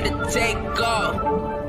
about to take off.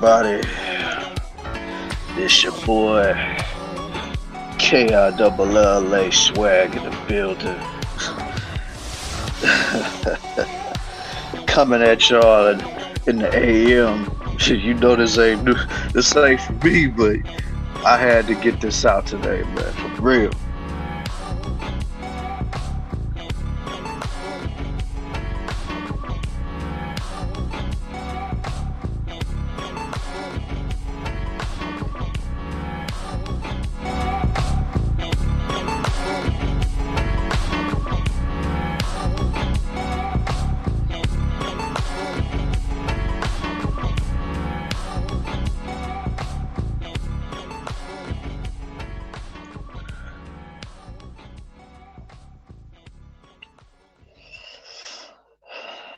everybody? This your boy KILLA Swag in the building. Coming at y'all in the AM. You know this ain't for me, but I had to get this out today, man, for real.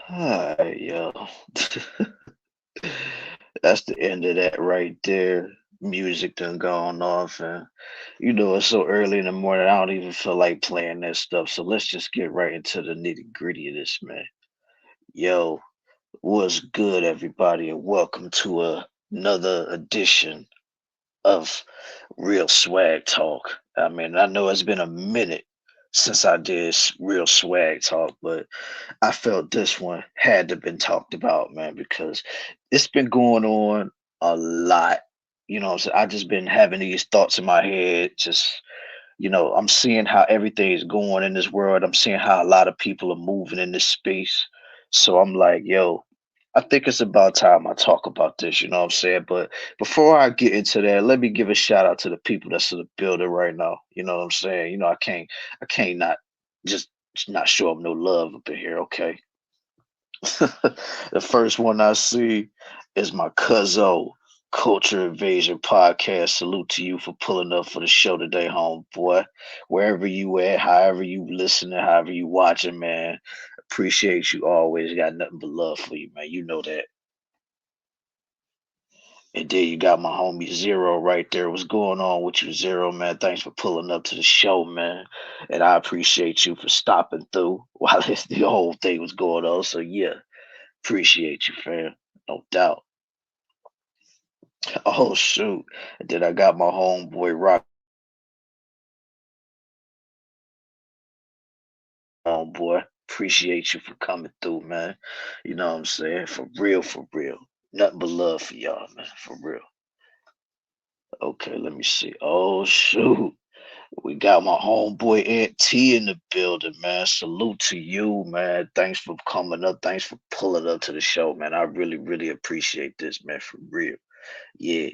Alright, yo. That's the end of that right there. Music done gone off, and it's so early in the morning. I don't even feel like playing that stuff. So let's just get right into the nitty gritty of this, man. Yo, what's good, everybody, and welcome to another edition of Real Swag Talk. I mean, I know it's been a minute since I did Real Swag Talk, but I felt this one had to been talked about, man, because it's been going on a lot. What I'm saying? I just been having these thoughts in my head, just I'm seeing how everything is going in this world. I'm seeing how a lot of people are moving in this space. So I'm like, yo, I think it's about time I talk about this, you know what I'm saying? But before I get into that, let me give a shout out to the people that's in the building right now. You know what I'm saying? I can't not just not show them no love up in here, okay? The first one I see is my cuzzo, Culture Invasion Podcast. Salute to you for pulling up for the show today, homeboy. Wherever you at, however you listening, however you watching, man. Appreciate you always. Got nothing but love for you, man. You know that. And then you got my homie Zero right there. What's going on with you, Zero, man? Thanks for pulling up to the show, man. And I appreciate you for stopping through while the whole thing was going on. So yeah, appreciate you, fam. No doubt. Oh shoot. And then I got my homeboy Rock on, boy. Appreciate you for coming through, man. You know what I'm saying? For real, for real. Nothing but love for y'all, man. For real. Okay, let me see. Oh shoot. We got my homeboy Aunt T in the building, man. Salute to you, man. Thanks for coming up. Thanks for pulling up to the show, man. I really, really appreciate this, man. For real. Yeah.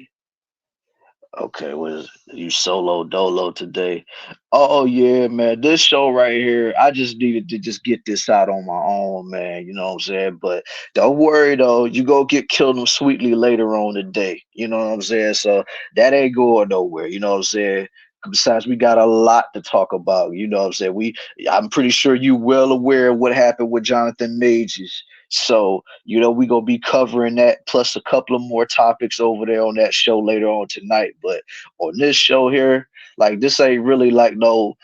Okay, what is you solo dolo today? Oh yeah, man. This show right here, I just needed to just get this out on my own, man. You know what I'm saying? But don't worry though, you go get killed them sweetly later on today. You know what I'm saying? So that ain't going nowhere. You know what I'm saying? Besides, we got a lot to talk about. You know what I'm saying? I'm pretty sure you well aware of what happened with Jonathan Majors. So, we gonna be covering that plus a couple of more topics over there on that show later on tonight. But on this show here, like this ain't really like no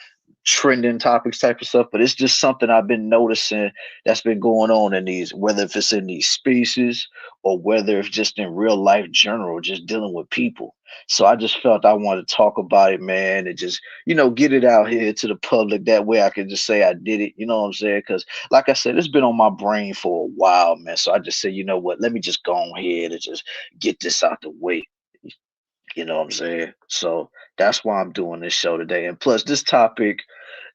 trending topics type of stuff, but it's just something I've been noticing that's been going on in these, whether if it's in these spaces or whether it's just in real life general, just dealing with people. So I just felt I wanted to talk about it, man, and just, get it out here to the public. That way I can just say I did it, you know what I'm saying? Because like I said, it's been on my brain for a while, man. So I just said, you know what, let me just go ahead and just get this out the way. You know what I'm saying? So that's why I'm doing this show today. And plus this topic,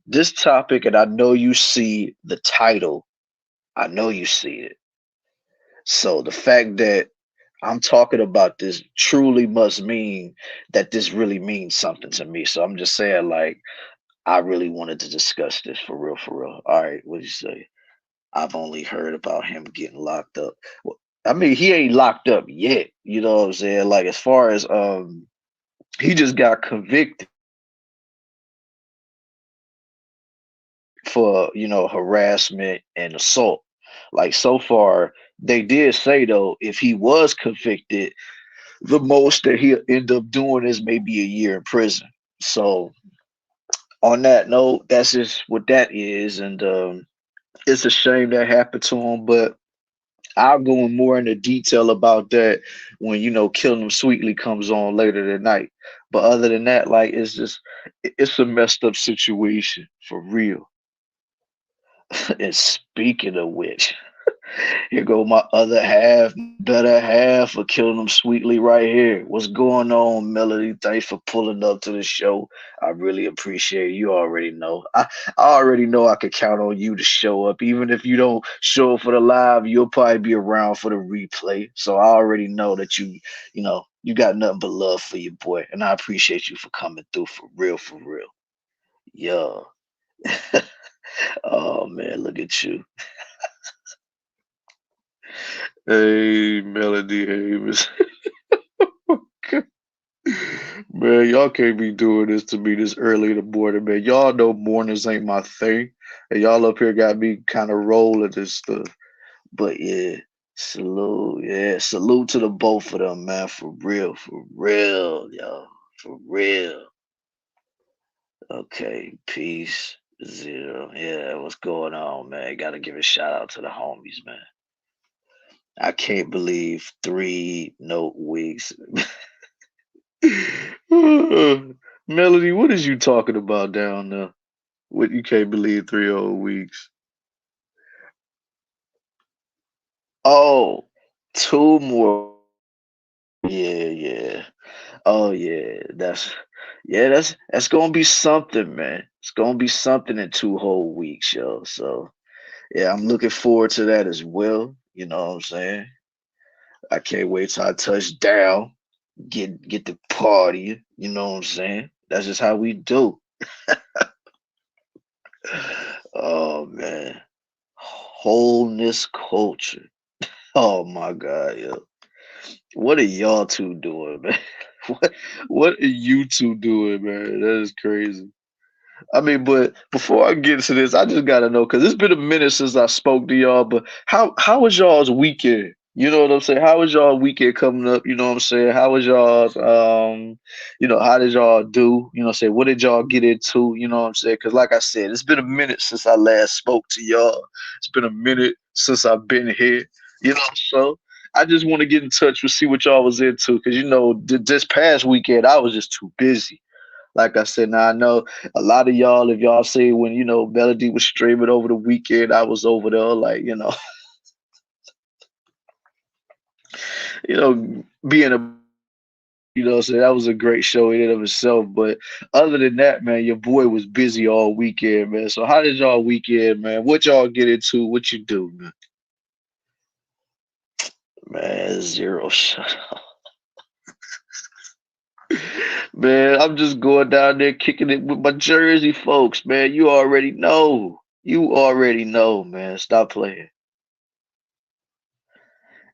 and I know you see the title. I know you see it. So the fact that I'm talking about this truly must mean that this really means something to me. So I'm just saying, like, I really wanted to discuss this for real, for real. All right, what do you say? I've only heard about him getting locked up. Well, I mean, he ain't locked up yet. You know what I'm saying? Like, as far as he just got convicted for harassment and assault. Like so far, they did say though, if he was convicted, the most that he'll end up doing is maybe a year in prison. So on that note, that's just what that is, and it's a shame that happened to him, but I'll go in more into detail about that when Killing Them Sweetly comes on later tonight. But other than that, like it's a messed up situation for real. And speaking of which, here go my other half, better half of Killing Them Sweetly right here. What's going on, Melody? Thanks for pulling up to the show. I really appreciate it. You already know. I already know I could count on you to show up. Even if you don't show up for the live, you'll probably be around for the replay. So I already know that you got nothing but love for your boy. And I appreciate you for coming through for real, for real. Yeah. Oh man, look at you. Hey, Melody Havis. Man, y'all can't be doing this to me this early in the morning, man. Y'all know mornings ain't my thing. And y'all up here got me kind of rolling this stuff. But yeah, salute. Yeah, salute to the both of them, man. For real, y'all. For real. Okay, peace. Zero. Yeah, what's going on, man? Gotta give a shout out to the homies, man. I can't believe 3 note weeks. Melody, what is you talking about down there? What you can't believe 3 whole weeks? Oh, 2 more. Yeah, yeah. Oh yeah. That's gonna be something, man. It's gonna be something in 2 whole weeks, yo. So yeah, I'm looking forward to that as well. You know what I'm saying? I can't wait till I touch down, get the party. You know what I'm saying? That's just how we do. Oh man, wholeness culture. Oh my God, yo. What are y'all two doing, man? What what are you two doing, man? That is crazy. I mean, but before I get to this, I just gotta know because it's been a minute since I spoke to y'all. But how was y'all's weekend? You know what I'm saying? How was y'all weekend coming up? You know what I'm saying? How was y'all's how did y'all do? You know what I'm saying? What did y'all get into? You know what I'm saying? Because like I said, it's been a minute since I last spoke to y'all. It's been a minute since I've been here. You know, so I just want to get in touch with see what y'all was into because this past weekend I was just too busy. Like I said, now I know a lot of y'all, if y'all say when Melody was streaming over the weekend, I was over there, like being a so that was a great show in and of itself. But other than that, man, your boy was busy all weekend, man. So how did y'all weekend, man? What y'all get into? What you do, man? Man, zero shut up. Man, I'm just going down there kicking it with my Jersey folks, man. You already know. You already know, man. Stop playing.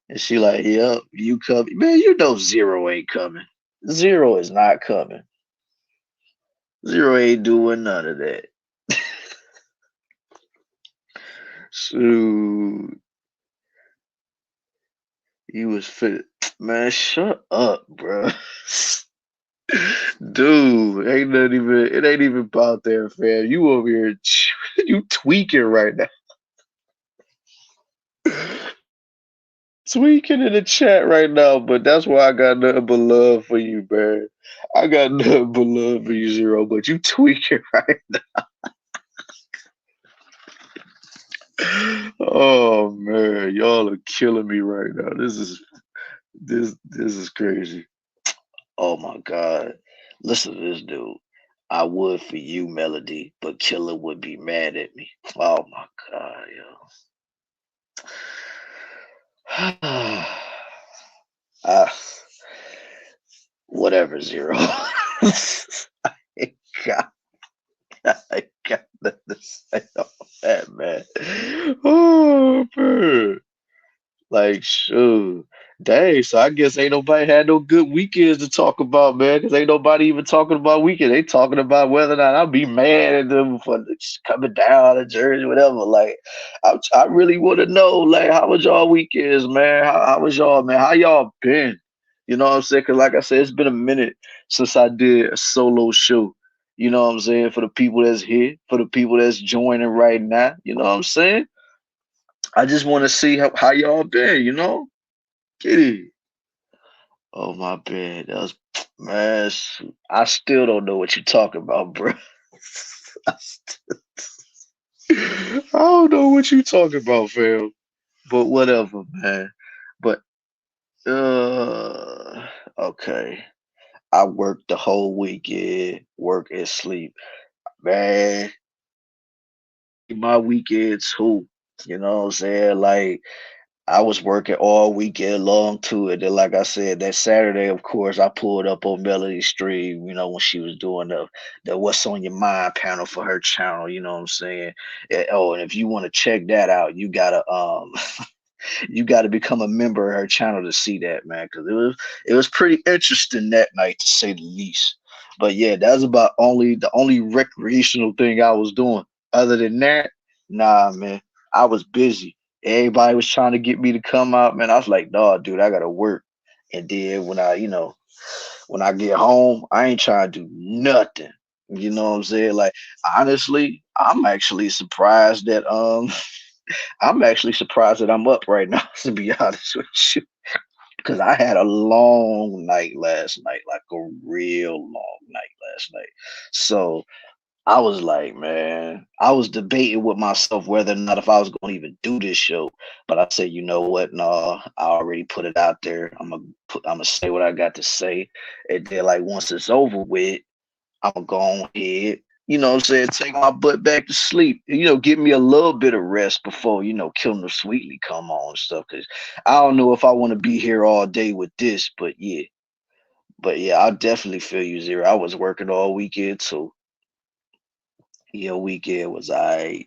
And she like, yep, you coming. Man, you know Zero ain't coming. Zero is not coming. Zero ain't doing none of that. Shoot. You was fit. Man, shut up, bro. Dude, it ain't even about there, fam. You over here, you tweaking right now. Tweaking in the chat right now, but that's why I got nothing but love for you, man. I got nothing but love for you, Zero, but you tweaking right now. Oh man, y'all are killing me right now. This is crazy. Oh my God. Listen to this dude. I would for you, Melody, but Killer would be mad at me. Oh my God, yo. Ah, whatever, Zero. I got, I got nothing to say on that, man. Oh, man. Like, shoot. Dang, so I guess ain't nobody had no good weekends to talk about, man, because ain't nobody even talking about weekend. They talking about whether or not I'll be mad at them for coming down to Jersey, whatever. Like, I really want to know, like, how was y'all weekends, man? How was y'all, man? How y'all been? You know what I'm saying? Because, like I said, it's been a minute since I did a solo show. You know what I'm saying? For the people that's here, for the people that's joining right now. You know what I'm saying? I just want to see how y'all been, you know? Get it. Oh my bad. That was man. I still don't know what you're talking about, bro. I, I don't know what you talking about, fam. But whatever, man. But okay. I worked the whole weekend, work and sleep. Man, my weekend too. You know what I'm saying? Like I was working all weekend long too. And then like I said, that Saturday, of course, I pulled up on Melody Stream, you know, when she was doing the What's on Your Mind panel for her channel, you know what I'm saying? Oh, and if you want to check that out, you gotta you got to become a member of her channel to see that, man, because it was pretty interesting that night to say the least. But yeah, that's about the only recreational thing I was doing. Other than that, nah, man, I was busy. Everybody was trying to get me to come out, man. I was like, nah, dude, I gotta work. And then when I get home, I ain't trying to do nothing. You know what I'm saying? Like honestly, I'm actually surprised that I'm up right now, to be honest with you, because I had a long night last night, like a real long night last night. So I was like, man, I was debating with myself whether or not if I was going to even do this show. But I said, you know what? No, I already put it out there. I'm gonna say what I got to say, and then like once it's over with, I'm gonna go on ahead, you know what I'm saying, take my butt back to sleep, give me a little bit of rest before, Killing Them Sweetly come on and stuff. Cause I don't know if I want to be here all day with this, but yeah. But yeah, I definitely feel you, Zero. I was working all weekend too. Yeah, weekend was I.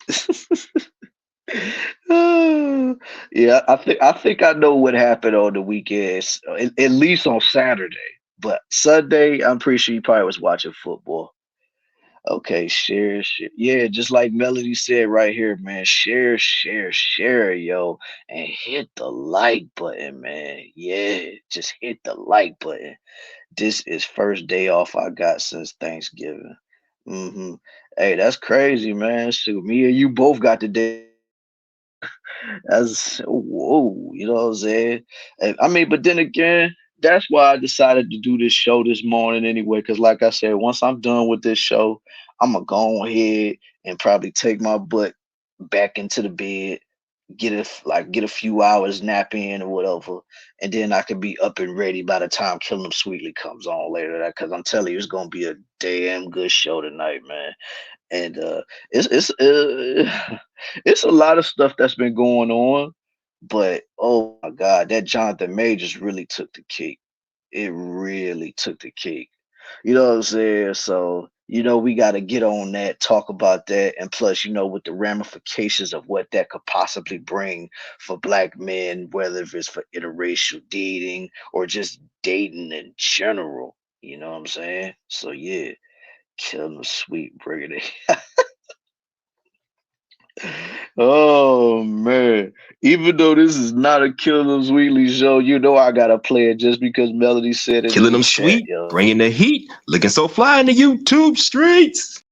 Yeah, I think I know what happened on the weekends, at least on Saturday. But Sunday, I'm pretty sure you probably was watching football. Okay, share. Yeah, just like Melody said right here, man. Share, yo, and hit the like button, man. Yeah, just hit the like button. This is first day off I got since Thanksgiving. Hey, that's crazy, man. Shoot, me and you both got the day. That's whoa, you know what I'm saying? I mean, but then again, that's why I decided to do this show this morning anyway. Because, like I said, once I'm done with this show, I'm gonna go ahead and probably take my butt back into the bed, get a few hours nap in or whatever, and then I could be up and ready by the time Killing Them Sweetly comes on later. That because I'm telling you, it's gonna be a damn good show tonight, man. And it's a lot of stuff that's been going on, but oh my God, that Jonathan Majors really took the cake. It really took the cake. You know what I'm saying? So, we got to get on that, talk about that. And plus, with the ramifications of what that could possibly bring for black men, whether if it's for interracial dating or just dating in general. You know what I'm saying? So, yeah, kill the sweet, bring it in. Oh man. Even though this is not a Kill Them Sweetly show, I gotta play it just because Melody said it in Killing the them chat, sweet, yo. bringing the heat, looking so fly in the YouTube streets.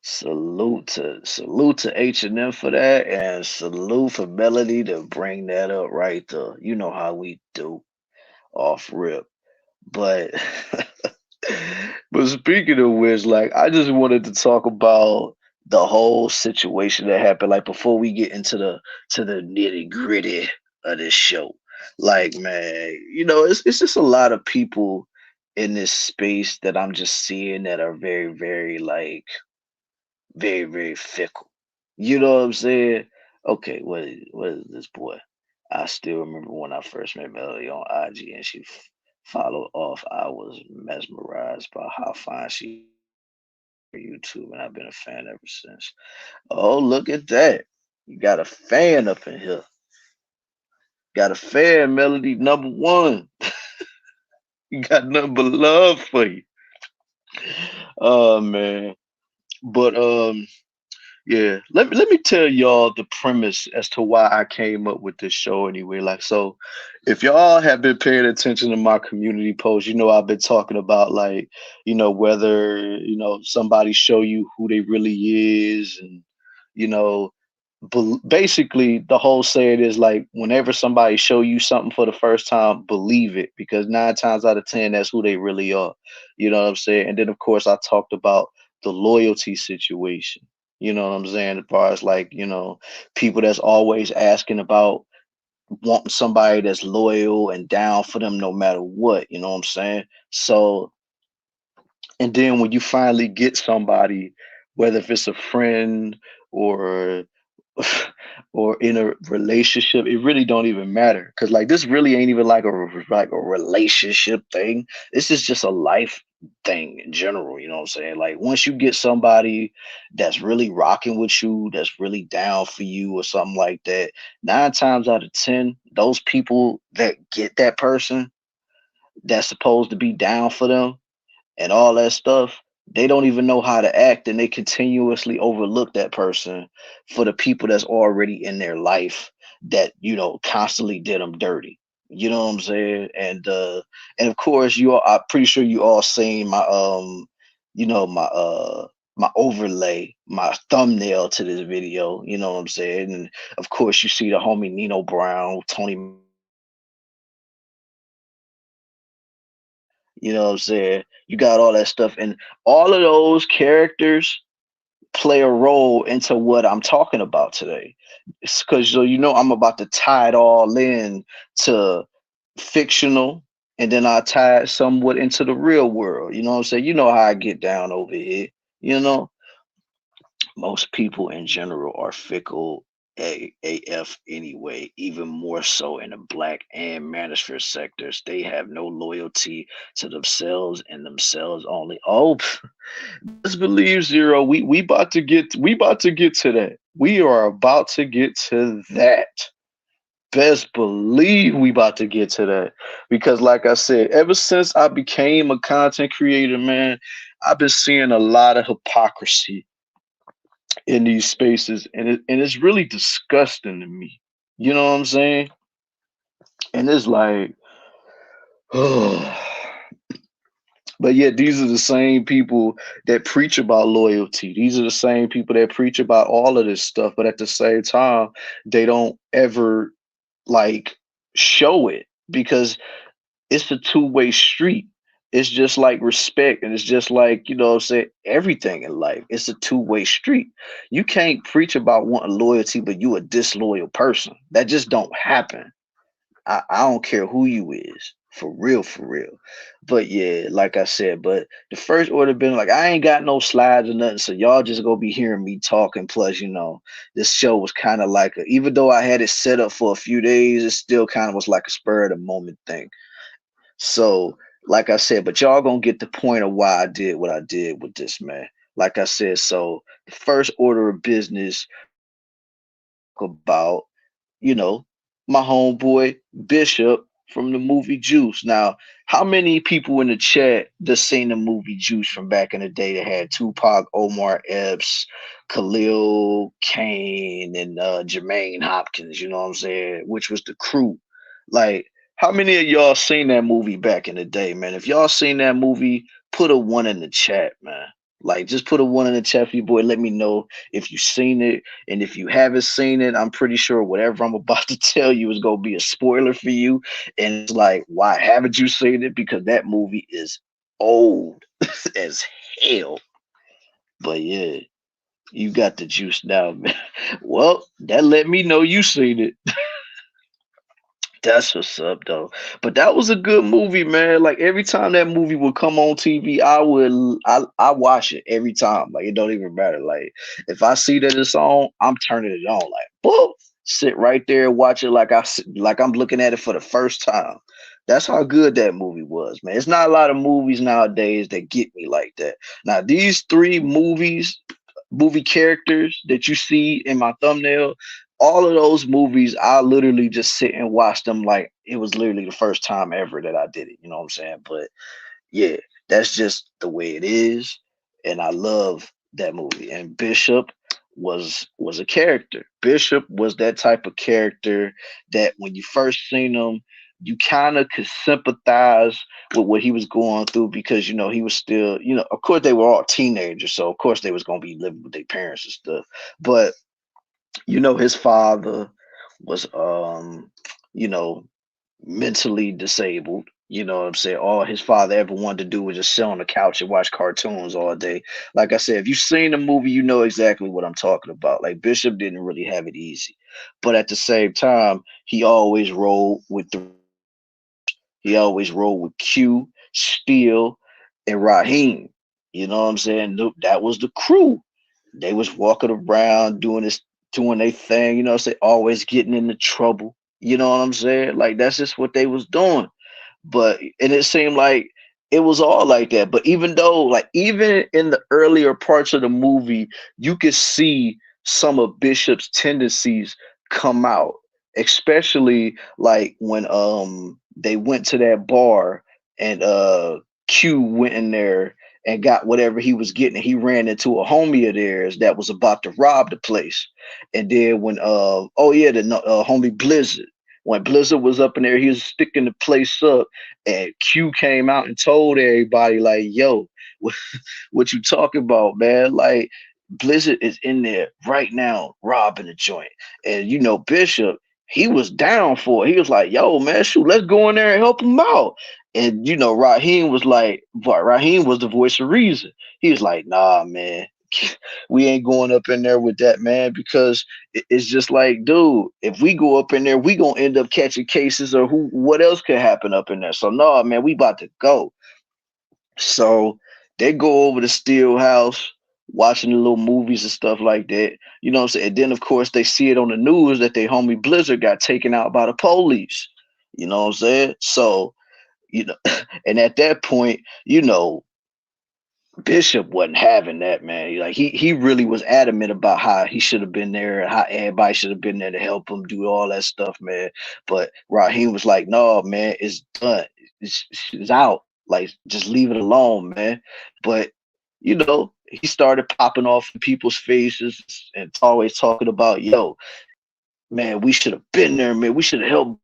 Salute to H&M for that, and salute for Melody to bring that up right there. You know how we do off rip. But but speaking of which, like I just wanted to talk about the whole situation that happened, like before we get into the nitty-gritty of this show. Like, man, it's just a lot of people in this space that I'm just seeing that are very, very like very, very fickle. You know what I'm saying? Okay, what is this boy? I still remember when I first met Melody on IG and she followed off. I was mesmerized by how fine she on YouTube, and I've been a fan ever since. Oh, look at that. You got a fan up in here. Got a fan, Melody number one. You got nothing but love for you. Oh man. But yeah, let me tell y'all the premise as to why I came up with this show anyway. Like, so if y'all have been paying attention to my community posts, I've been talking about like, whether, somebody show you who they really is and, you know, basically the whole saying is like whenever somebody show you something for the first time, believe it, because 9 times out of 10 that's who they really are. You know what I'm saying? And then of course I talked about the loyalty situation. You know what I'm saying? As far as like, people that's always asking about wanting somebody that's loyal and down for them no matter what, you know what I'm saying? So, and then when you finally get somebody, whether if it's a friend or or in a relationship, it really don't even matter. Cause like this really ain't even like a relationship thing. This is just a life thing in general. You know what I'm saying? Like once you get somebody that's really rocking with you, that's really down for you or something like that, 9 times out of 10, those people that get that person that's supposed to be down for them and all that stuff, they don't even know how to act and they continuously overlook that person for the people that's already in their life that, constantly did them dirty. You know what I'm saying? And of course you all, I'm pretty sure you all seen my my my overlay, my thumbnail to this video, you know what I'm saying? And of course you see the homie Nino Brown, Tony, you know what I'm saying? You got all that stuff and all of those characters play a role into what I'm talking about today. Because I'm about to tie it all in to fictional, and then I tie it somewhat into the real world. You know what I'm saying? You know how I get down over here. You know, most people in general are fickle AF anyway, even more so in the black and manosphere sectors. They have no loyalty to themselves and themselves only. Oh, just believe Zero. We about to get to that. We are about to get to that. Best believe we about to get to that. Because like I said, ever since I became a content creator, man, I've been seeing a lot of hypocrisy in these spaces, and it's really disgusting to me. You know what I'm saying? And it's like, oh. But yet, these are the same people that preach about loyalty. These are the same people that preach about all of this stuff. But at the same time, they don't ever like show it because it's a two-way street. It's just like respect, and it's just like, you know what I'm saying, everything in life. It's a two-way street. You can't preach about wanting loyalty, but you a disloyal person. That just don't happen. I don't care who you is. For real, for real. But yeah, like I said, but the first order been like I ain't got no slides or nothing, so y'all just gonna be hearing me talking. Plus, this show was kind of like even though I had it set up for a few days, it still kind of was like a spur of the moment thing. So, like I said, but y'all gonna get the point of why I did what I did with this, man. Like I said, so the first order of business about, you know, my homeboy Bishop from the movie Juice. Now, how many people in the chat that seen the movie Juice from back in the day that had Tupac, Omar Epps, Khalil Kane, and Jermaine Hopkins, you know what I'm saying? Which was the crew. Like, how many of y'all seen that movie back in the day, man? If y'all seen that movie, put a one in the chat, man. Like, just put a one in the chat for you, boy. Let me know if you seen it. And if you haven't seen it, I'm pretty sure whatever I'm about to tell you is gonna be a spoiler for you. And it's like, why haven't you seen it? Because that movie is old as hell. But yeah, you got the juice now, man. Well, that let me know you seen it. That's what's up, though. But that was a good movie, man. Like every time that movie would come on TV, I watch it every time. Like it don't even matter. Like if I see that it's on, I'm turning it on. Like boom, sit right there and watch it like I'm looking at it for the first time. That's how good that movie was, man. It's not a lot of movies nowadays that get me like that. Now these three movie characters that you see in my thumbnail, all of those movies, I literally just sit and watch them like it was literally the first time ever that I did it. You know what I'm saying? But yeah, that's just the way it is. And I love that movie. And Bishop was a character. Bishop was that type of character that when you first seen him, you kind of could sympathize with what he was going through because he was still, of course they were all teenagers, so of course they was gonna be living with their parents and stuff. But His father was you know, mentally disabled. You know what I'm saying? All his father ever wanted to do was just sit on the couch and watch cartoons all day. Like I said, if you've seen the movie, you know exactly what I'm talking about. Like Bishop didn't really have it easy. But at the same time, he always rolled with Q, Steel, and Raheem. You know what I'm saying? That was the crew. They was walking around doing their thing, you know what I'm saying? Always getting into trouble. You know what I'm saying? Like that's just what they was doing. But and it seemed like it was all like that. But even though, like even in the earlier parts of the movie, you could see some of Bishop's tendencies come out, especially like when they went to that bar and Q went in there and got whatever he was getting. He ran into a homie of theirs that was about to rob the place. And then when oh yeah, the homie Blizzard. When Blizzard was up in there, he was sticking the place up, and Q came out and told everybody, like, yo, what, what you talking about, man? Like, Blizzard is in there right now robbing the joint. And Bishop, he was down for it. He was like, yo, man, shoot, let's go in there and help him out. And Raheem was like, but Raheem was the voice of reason. He was like, nah, man, we ain't going up in there with that, man, because it's just like, dude, if we go up in there, we gonna end up catching cases or what else could happen up in there. So no, man, we about to go. So they go over to Steel House, watching the little movies and stuff like that. You know what I'm saying? And then of course they see it on the news that their homie Blizzard got taken out by the police. You know what I'm saying? So, you know, and at that point, Bishop wasn't having that, man. Like he really was adamant about how he should have been there, how everybody should have been there to help him do all that stuff, man. But Raheem was like, "No, man, it's done. It's out. Like, just leave it alone, man." But he started popping off in people's faces and always talking about, "Yo, man, we should have been there, man. We should have helped."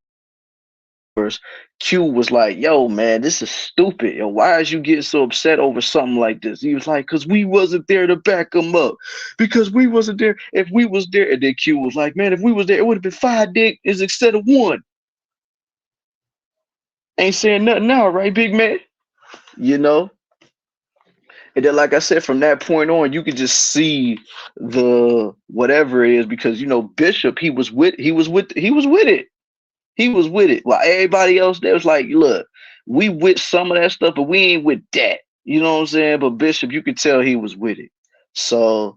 Q was like, "Yo, man, this is stupid. Yo, why is you getting so upset over something like this?" He was like, "Cause we wasn't there to back him up. Because we wasn't there. If we was there," and then Q was like, "Man, if we was there, it would have been 5 is instead of one." Ain't saying nothing now, right, big man? You know. And then, like I said, from that point on, you could just see the whatever it is because Bishop, he was with it. He was with it. While everybody else there was like, look, we with some of that stuff, but we ain't with that. You know what I'm saying? But Bishop, you could tell he was with it. So,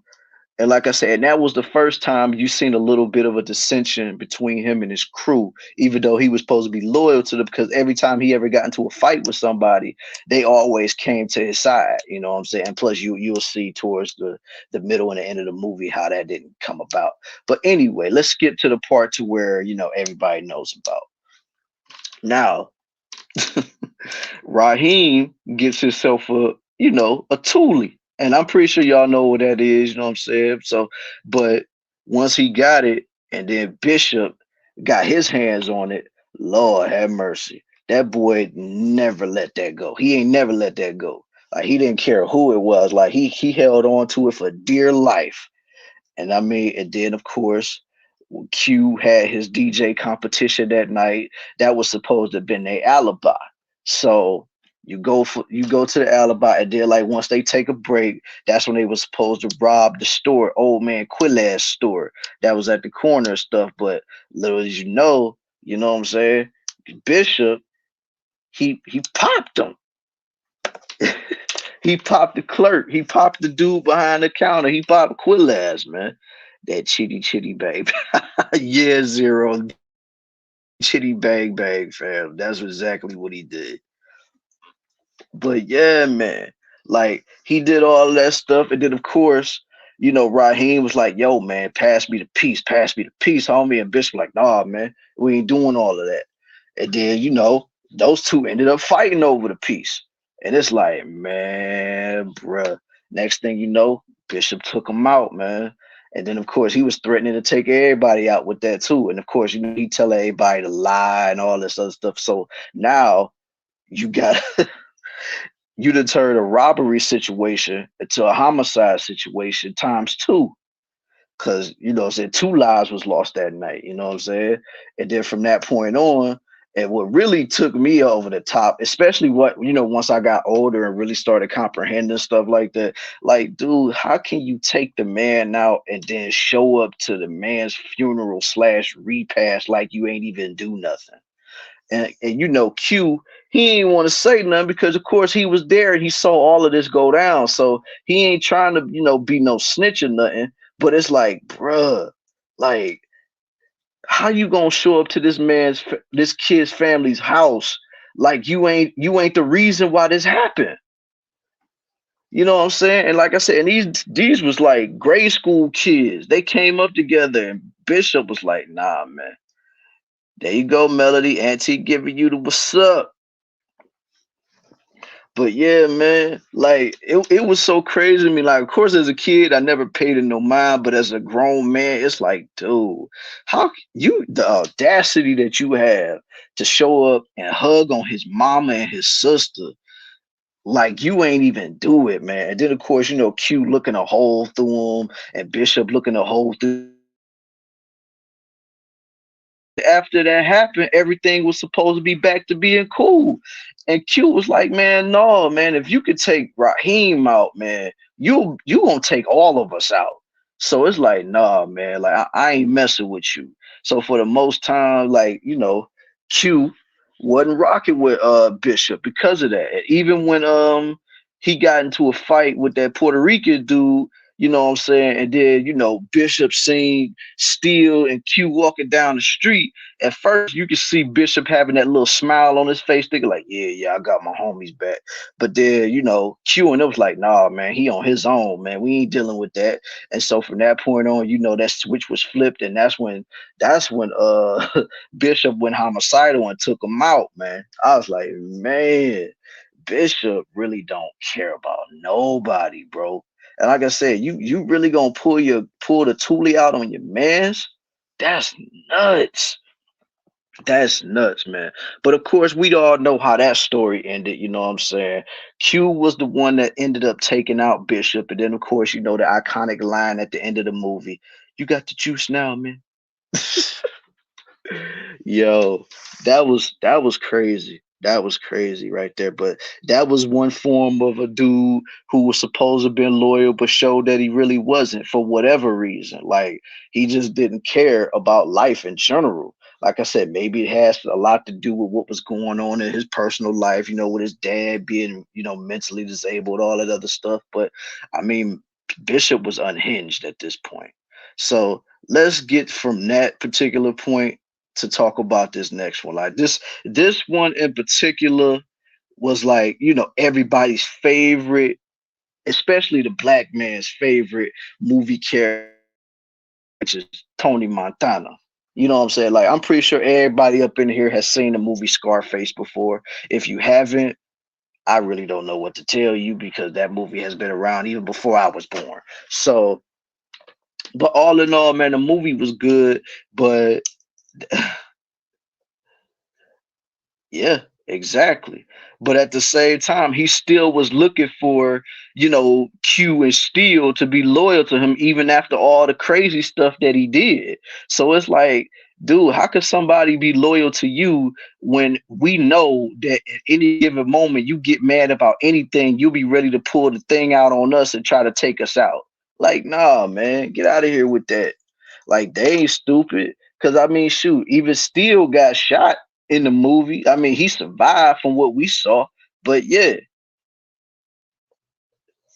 and like I said, and that was the first time you seen a little bit of a dissension between him and his crew, even though he was supposed to be loyal to them, because every time he ever got into a fight with somebody, they always came to his side. You know what I'm saying? And plus, you'll see towards the middle and the end of the movie how that didn't come about. But anyway, let's skip to the part to where everybody knows about. Now, Raheem gets himself a Thule. And I'm pretty sure y'all know what that is, you know what I'm saying? So, but once he got it, and then Bishop got his hands on it, Lord have mercy. That boy never let that go. He ain't never let that go. Like he didn't care who it was. Like he held on to it for dear life. And I mean, and then of course, Q had his DJ competition that night. That was supposed to have been their alibi. So you go to the alibi, and then like once they take a break, that's when they were supposed to rob the store, old man Quilla's store that was at the corner and stuff. But little as you know what I'm saying? Bishop, he popped them. He popped the clerk. He popped the dude behind the counter. He popped Quillaz, man. That chitty chitty baby. Yeah, zero. Chitty bang bang, fam. That's exactly what he did. But yeah, man. Like he did all of that stuff. And then of course, Raheem was like, yo, man, pass me the piece, homie. And Bishop like, nah, man, we ain't doing all of that. And then, those two ended up fighting over the piece. And it's like, man, bruh. Next thing you know, Bishop took him out, man. And then of course he was threatening to take everybody out with that too. And of course, he tell everybody to lie and all this other stuff. So now you got you done turned a robbery situation into a homicide situation times two. Cause you know what I'm saying, two lives was lost that night, you know what I'm saying? And then from that point on, and what really took me over the top, especially what you know, once I got older and really started comprehending stuff like that, like, dude, how can you take the man out and then show up to the man's funeral slash repast like you ain't even do nothing? And you know, Q, he ain't want to say nothing because of course he was there and he saw all of this go down. So he ain't trying to, you know, be no snitch or nothing. But it's like, bruh, like, how you gonna show up to this kid's family's house like you ain't the reason why this happened? You know what I'm saying? And like I said, and these was like grade school kids. They came up together, and Bishop was like, "Nah, man. There you go, Melody. Auntie giving you the what's up." But yeah, man, like it was so crazy to me. Like, of course, as a kid, I never paid it no mind, but as a grown man, it's like, dude, you the audacity that you have to show up and hug on his mama and his sister, like you ain't even do it, man. And then of course, you know, Q looking a hole through him and Bishop looking a hole through. After that happened, everything was supposed to be back to being cool. And Q was like, man, no, man, if you could take Raheem out, man, you gonna take all of us out. So it's like, nah, man, like I ain't messing with you. So for the most time, like, you know, Q wasn't rocking with Bishop because of that. And even when he got into a fight with that Puerto Rican dude, you know what I'm saying? And then, you know, Bishop seen Steele and Q walking down the street. At first, you could see Bishop having that little smile on his face, thinking like, yeah, I got my homies back. But then, you know, Q and it was like, nah, man, he on his own, man. We ain't dealing with that. And so from that point on, you know, that switch was flipped, and that's when Bishop went homicidal and took him out, man. I was like, man, Bishop really don't care about nobody, bro. And like I said, you really gonna pull the toolie out on your mans? That's nuts. That's nuts, man. But of course, we all know how that story ended. You know what I'm saying? Q was the one that ended up taking out Bishop, and then of course, you know the iconic line at the end of the movie: "You got the juice now, man." Yo, that was crazy. That was crazy right there. But that was one form of a dude who was supposed to have been loyal, but showed that he really wasn't for whatever reason. Like he just didn't care about life in general. Like I said, maybe it has a lot to do with what was going on in his personal life, you know, with his dad being, you know, mentally disabled, all that other stuff. But I mean, Bishop was unhinged at this point. So let's get from that particular point to talk about this next one. Like this one in particular was like, you know, everybody's favorite, especially the black man's favorite movie character, which is Tony Montana. You know what I'm saying? Like I'm pretty sure everybody up in here has seen the movie Scarface before. If you haven't, I really don't know what to tell you because that movie has been around even before I was born. So, but all in all, man, the movie was good, but yeah, exactly. But at the same time, he still was looking for, you know, Q and Steele to be loyal to him even after all the crazy stuff that he did. So it's like, dude, how could somebody be loyal to you when we know that at any given moment you get mad about anything, you'll be ready to pull the thing out on us and try to take us out? Like, nah, man, get out of here with that. Like, they ain't stupid. Cause I mean, shoot, even Steele got shot in the movie. I mean, he survived from what we saw, but yeah,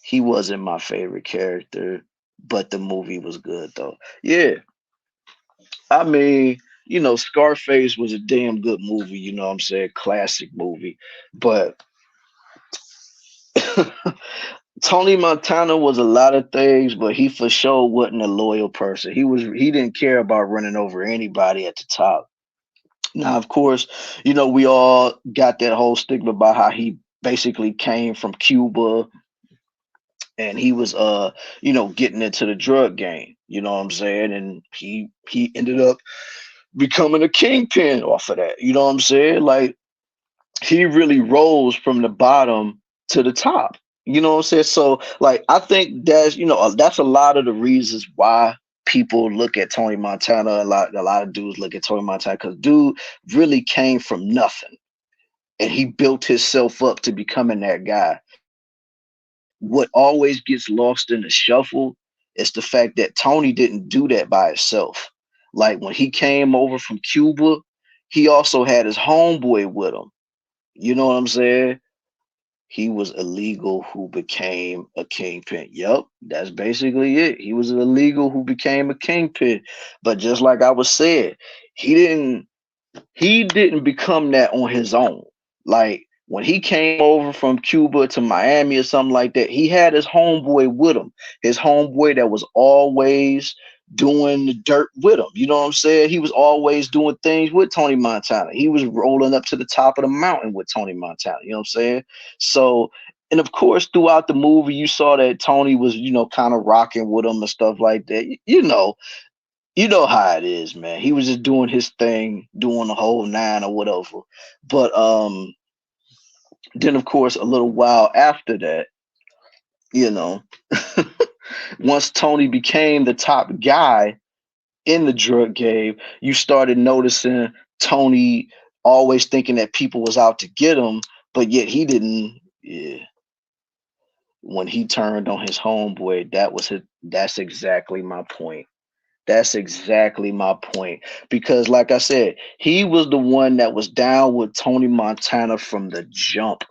he wasn't my favorite character. But the movie was good though. Yeah, I mean, you know, Scarface was a damn good movie. You know what I'm saying? Classic movie. But Tony Montana was a lot of things, but he for sure wasn't a loyal person. He didn't care about running over anybody at the top. Now, of course, you know, we all got that whole stigma about how he basically came from Cuba and he was you know, getting into the drug game, you know what I'm saying? And he ended up becoming a kingpin off of that. You know what I'm saying? Like he really rose from the bottom to the top. You know what I'm saying? So like I think that's, you know, that's a lot of the reasons why people look at Tony Montana, a lot of dudes look at Tony Montana because dude really came from nothing and he built himself up to becoming that guy. What always gets lost in the shuffle is the fact that Tony didn't do that by himself. Like when he came over from Cuba, he also had his homeboy with him. You know what I'm saying? He was illegal who became a kingpin. Yep, that's basically it. He was illegal who became a kingpin. But just like I was saying, he didn't he didn't become that on his own. Like when he came over from Cuba to Miami or something like that, he had his homeboy with him. His homeboy that was always doing the dirt with him. You know what I'm saying? He was always doing things with Tony Montana. He was rolling up to the top of the mountain with Tony Montana. You know what I'm saying? So, and of course, throughout the movie, you saw that Tony was, kind of rocking with him and stuff like that. You know how it is, man. He was just doing his thing, doing the whole nine or whatever. But then of course a little while after that, you know, once Tony became the top guy in the drug game, you started noticing Tony always thinking that people was out to get him, but yet he didn't. Yeah. When he turned on his homeboy, that's exactly my point. That's exactly my point. Because, like I said, he was the one that was down with Tony Montana from the jump.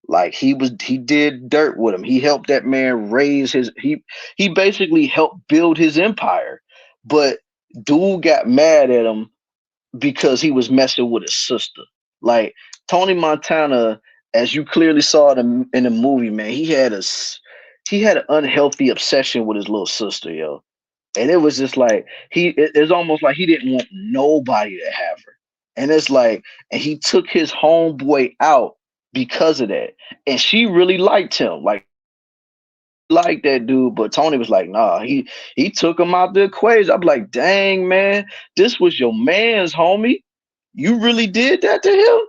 Like he did dirt with him. He helped that man raise he basically helped build his empire. But dude got mad at him because he was messing with his sister. Like Tony Montana, as you clearly saw in the movie, man, he had an unhealthy obsession with his little sister, yo. And it was just like it's almost like he didn't want nobody to have her. And it's like, and he took his homeboy out because of that. And she really liked him. Like that dude, but Tony was like, nah, he took him out the equation. I'm like, dang, man, this was your man's homie. You really did that to him?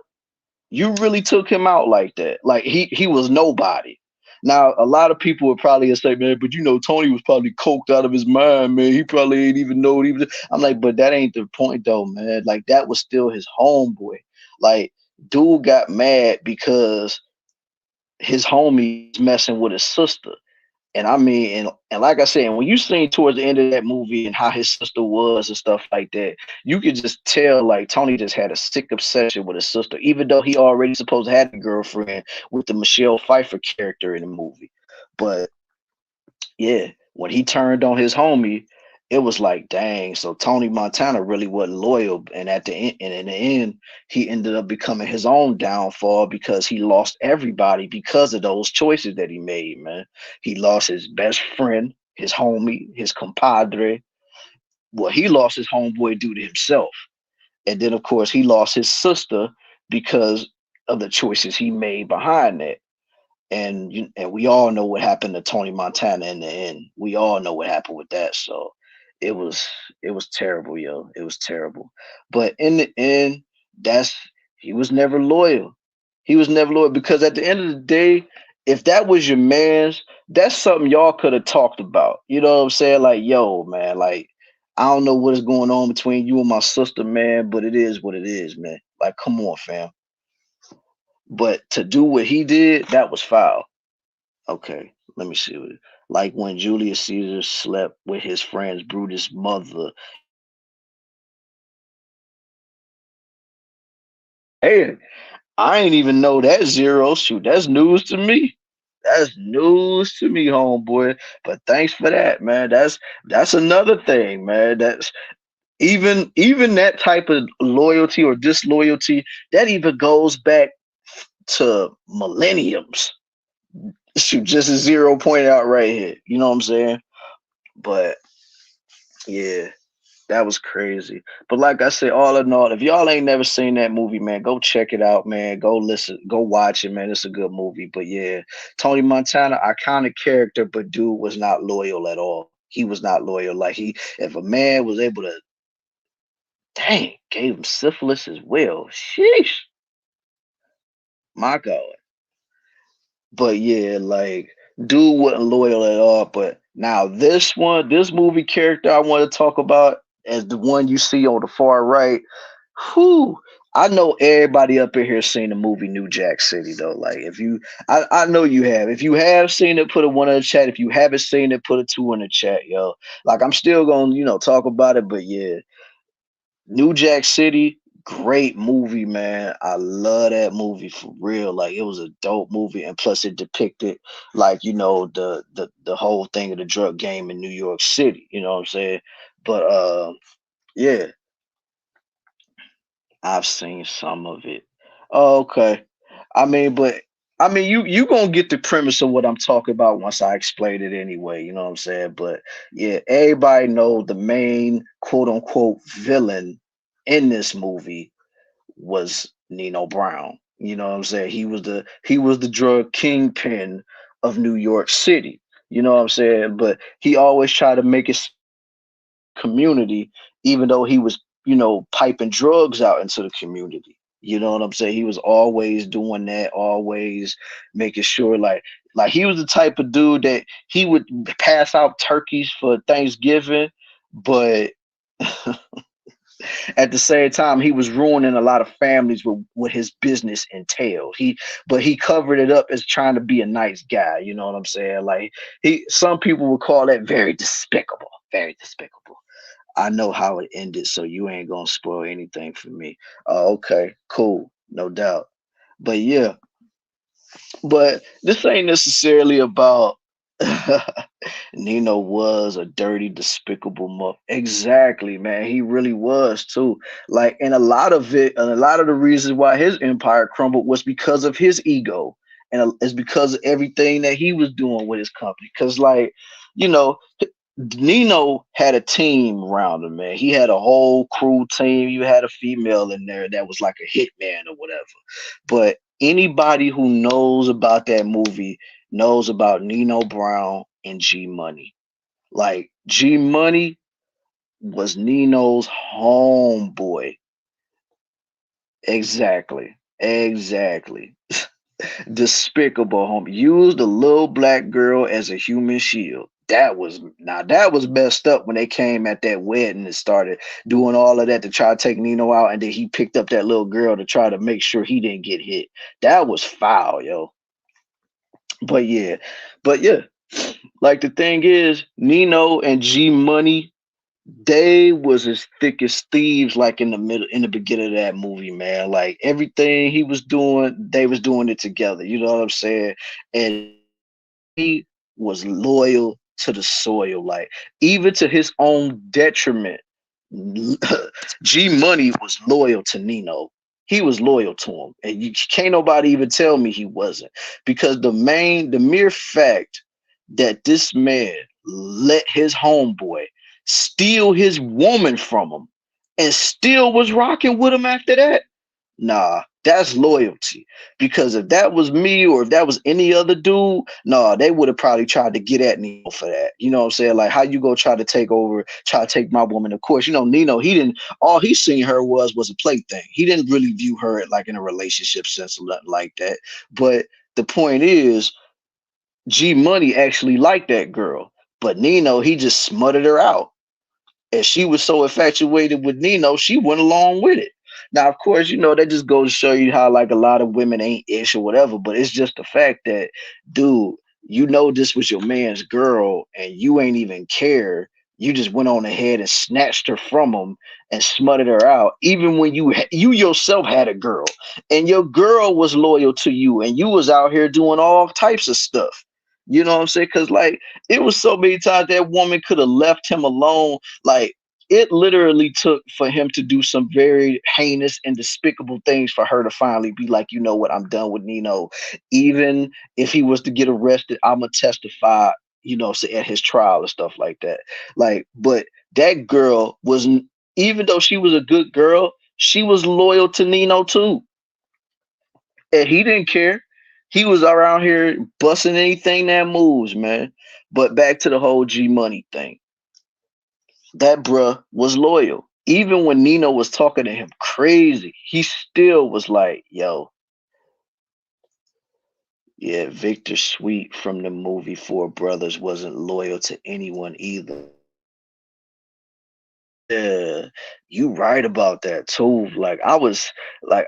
You really took him out like that. Like he was nobody. Now a lot of people would probably say, man, but Tony was probably coked out of his mind, man. He probably ain't even know what he was. I'm like, but that ain't the point though, man. Like that was still his homeboy. Like dude got mad because his homie's messing with his sister. And I mean, and like I said, when you seen towards the end of that movie and how his sister was and stuff like that, you could just tell like Tony just had a sick obsession with his sister, even though he already supposed to have a girlfriend with the Michelle Pfeiffer character in the movie. But yeah, when he turned on his homie, it was like, dang. So Tony Montana really wasn't loyal, and in the end, he ended up becoming his own downfall because he lost everybody because of those choices that he made. Man, he lost his best friend, his homie, his compadre. Well, he lost his homeboy due to himself, and then of course he lost his sister because of the choices he made behind that. And we all know what happened to Tony Montana in the end. We all know what happened with that. So it was it was terrible, yo. It was terrible. But in the end, that's he was never loyal. He was never loyal because at the end of the day, if that was your man's, that's something y'all could have talked about. You know what I'm saying? Like, yo, man, like I don't know what is going on between you and my sister, man, but it is what it is, man. Like, come on, fam. But to do what he did, that was foul. Okay, let me see. Like when Julius Caesar slept with his friend's Brutus' mother. Hey, I ain't even know that zero. Shoot, that's news to me. That's news to me, homeboy. But thanks for that, man. That's another thing, man. That's even that type of loyalty or disloyalty that even goes back to millenniums. Shoot, just a zero pointed out right here. You know what I'm saying? But yeah, that was crazy. But like I said, all in all, if y'all ain't never seen that movie, man, go check it out, man. Go listen, go watch it, man. It's a good movie. But yeah, Tony Montana, iconic character, but dude was not loyal at all. He was not loyal. Like if a man was able to, dang, gave him syphilis as well. Sheesh, my God. But yeah, like dude wasn't loyal at all. But Now, this movie character I want to talk about as the one you see on the far right. Whew, I know everybody up in here seen the movie New Jack City though. Like if you, I know you have. If you have seen it, put a one in the chat. If you haven't seen it, put a two in the chat, yo. Like I'm still gonna, talk about it, but yeah, New Jack City, great movie, man. I love that movie for real. Like it was a dope movie, and plus it depicted like the whole thing of the drug game in New York City. You know what I'm saying? But yeah, I've seen some of it. Oh, okay. But you gonna get the premise of what I'm talking about once I explain it anyway. You know what I'm saying? But yeah, everybody know the main quote unquote villain in this movie was Nino Brown. You know what I'm saying? He was the drug kingpin of New York City. You know what I'm saying? But he always tried to make it community, even though he was, piping drugs out into the community. You know what I'm saying? He was always doing that, always making sure like he was the type of dude that he would pass out turkeys for Thanksgiving, but at the same time he was ruining a lot of families with what his business entailed. He covered it up as trying to be a nice guy. You know what I'm saying? Like some people would call that very despicable, very despicable. I know how it ended, so you ain't gonna spoil anything for me. Okay, cool, no doubt. But yeah, but this ain't necessarily about Nino was a dirty, despicable muff. Exactly, man. He really was too. Like, and a lot of it, and a lot of the reasons why his empire crumbled was because of his ego, and it's because of everything that he was doing with his company. Because, like, you know, Nino had a team around him, man. He had a whole crew team. You had a female in there that was like a hitman or whatever. But anybody who knows about that movie knows about Nino Brown and G Money. Like G Money was Nino's homeboy. Exactly. Exactly. Despicable home. Used a little black girl as a human shield. That was messed up when they came at that wedding and started doing all of that to try to take Nino out, and then he picked up that little girl to try to make sure he didn't get hit. That was foul, yo. But yeah, but yeah, like the thing is, Nino and G Money, they was as thick as thieves, like in the beginning of that movie, man. Like everything he was doing, they was doing it together. You know what I'm saying? And he was loyal to the soil, like even to his own detriment. G Money was loyal to Nino. He was loyal to him, and you can't nobody even tell me he wasn't, because the mere fact that this man let his homeboy steal his woman from him and still was rocking with him after that. Nah, that's loyalty. Because if that was me or if that was any other dude, nah, they would have probably tried to get at Nino for that. You know what I'm saying? Like, how you go try to take over, try to take my woman? Of course, Nino, he didn't, all he seen her was a plaything. He didn't really view her like in a relationship sense or nothing like that. But the point is, G Money actually liked that girl. But Nino, he just smutted her out, and she was so infatuated with Nino, she went along with it. Now, of course, that just goes to show you how like a lot of women ain't ish or whatever, but it's just the fact that, dude, this was your man's girl and you ain't even care. You just went on ahead and snatched her from him and smutted her out, even when you yourself had a girl and your girl was loyal to you and you was out here doing all types of stuff. You know what I'm saying? Because like it was so many times that woman could have left him alone. Like it literally took for him to do some very heinous and despicable things for her to finally be like, you know what, I'm done with Nino. Even if he was to get arrested, I'm gonna testify, say at his trial and stuff like that. Like, but that girl was, even though she was a good girl, she was loyal to Nino too, and he didn't care. He was around here busting anything that moves, man. But back to the whole G Money thing, that bruh was loyal. Even when Nino was talking to him crazy, he still was like, yo, Yeah, Victor Sweet from the movie Four Brothers wasn't loyal to anyone either. Yeah, you right about that too. Like I was like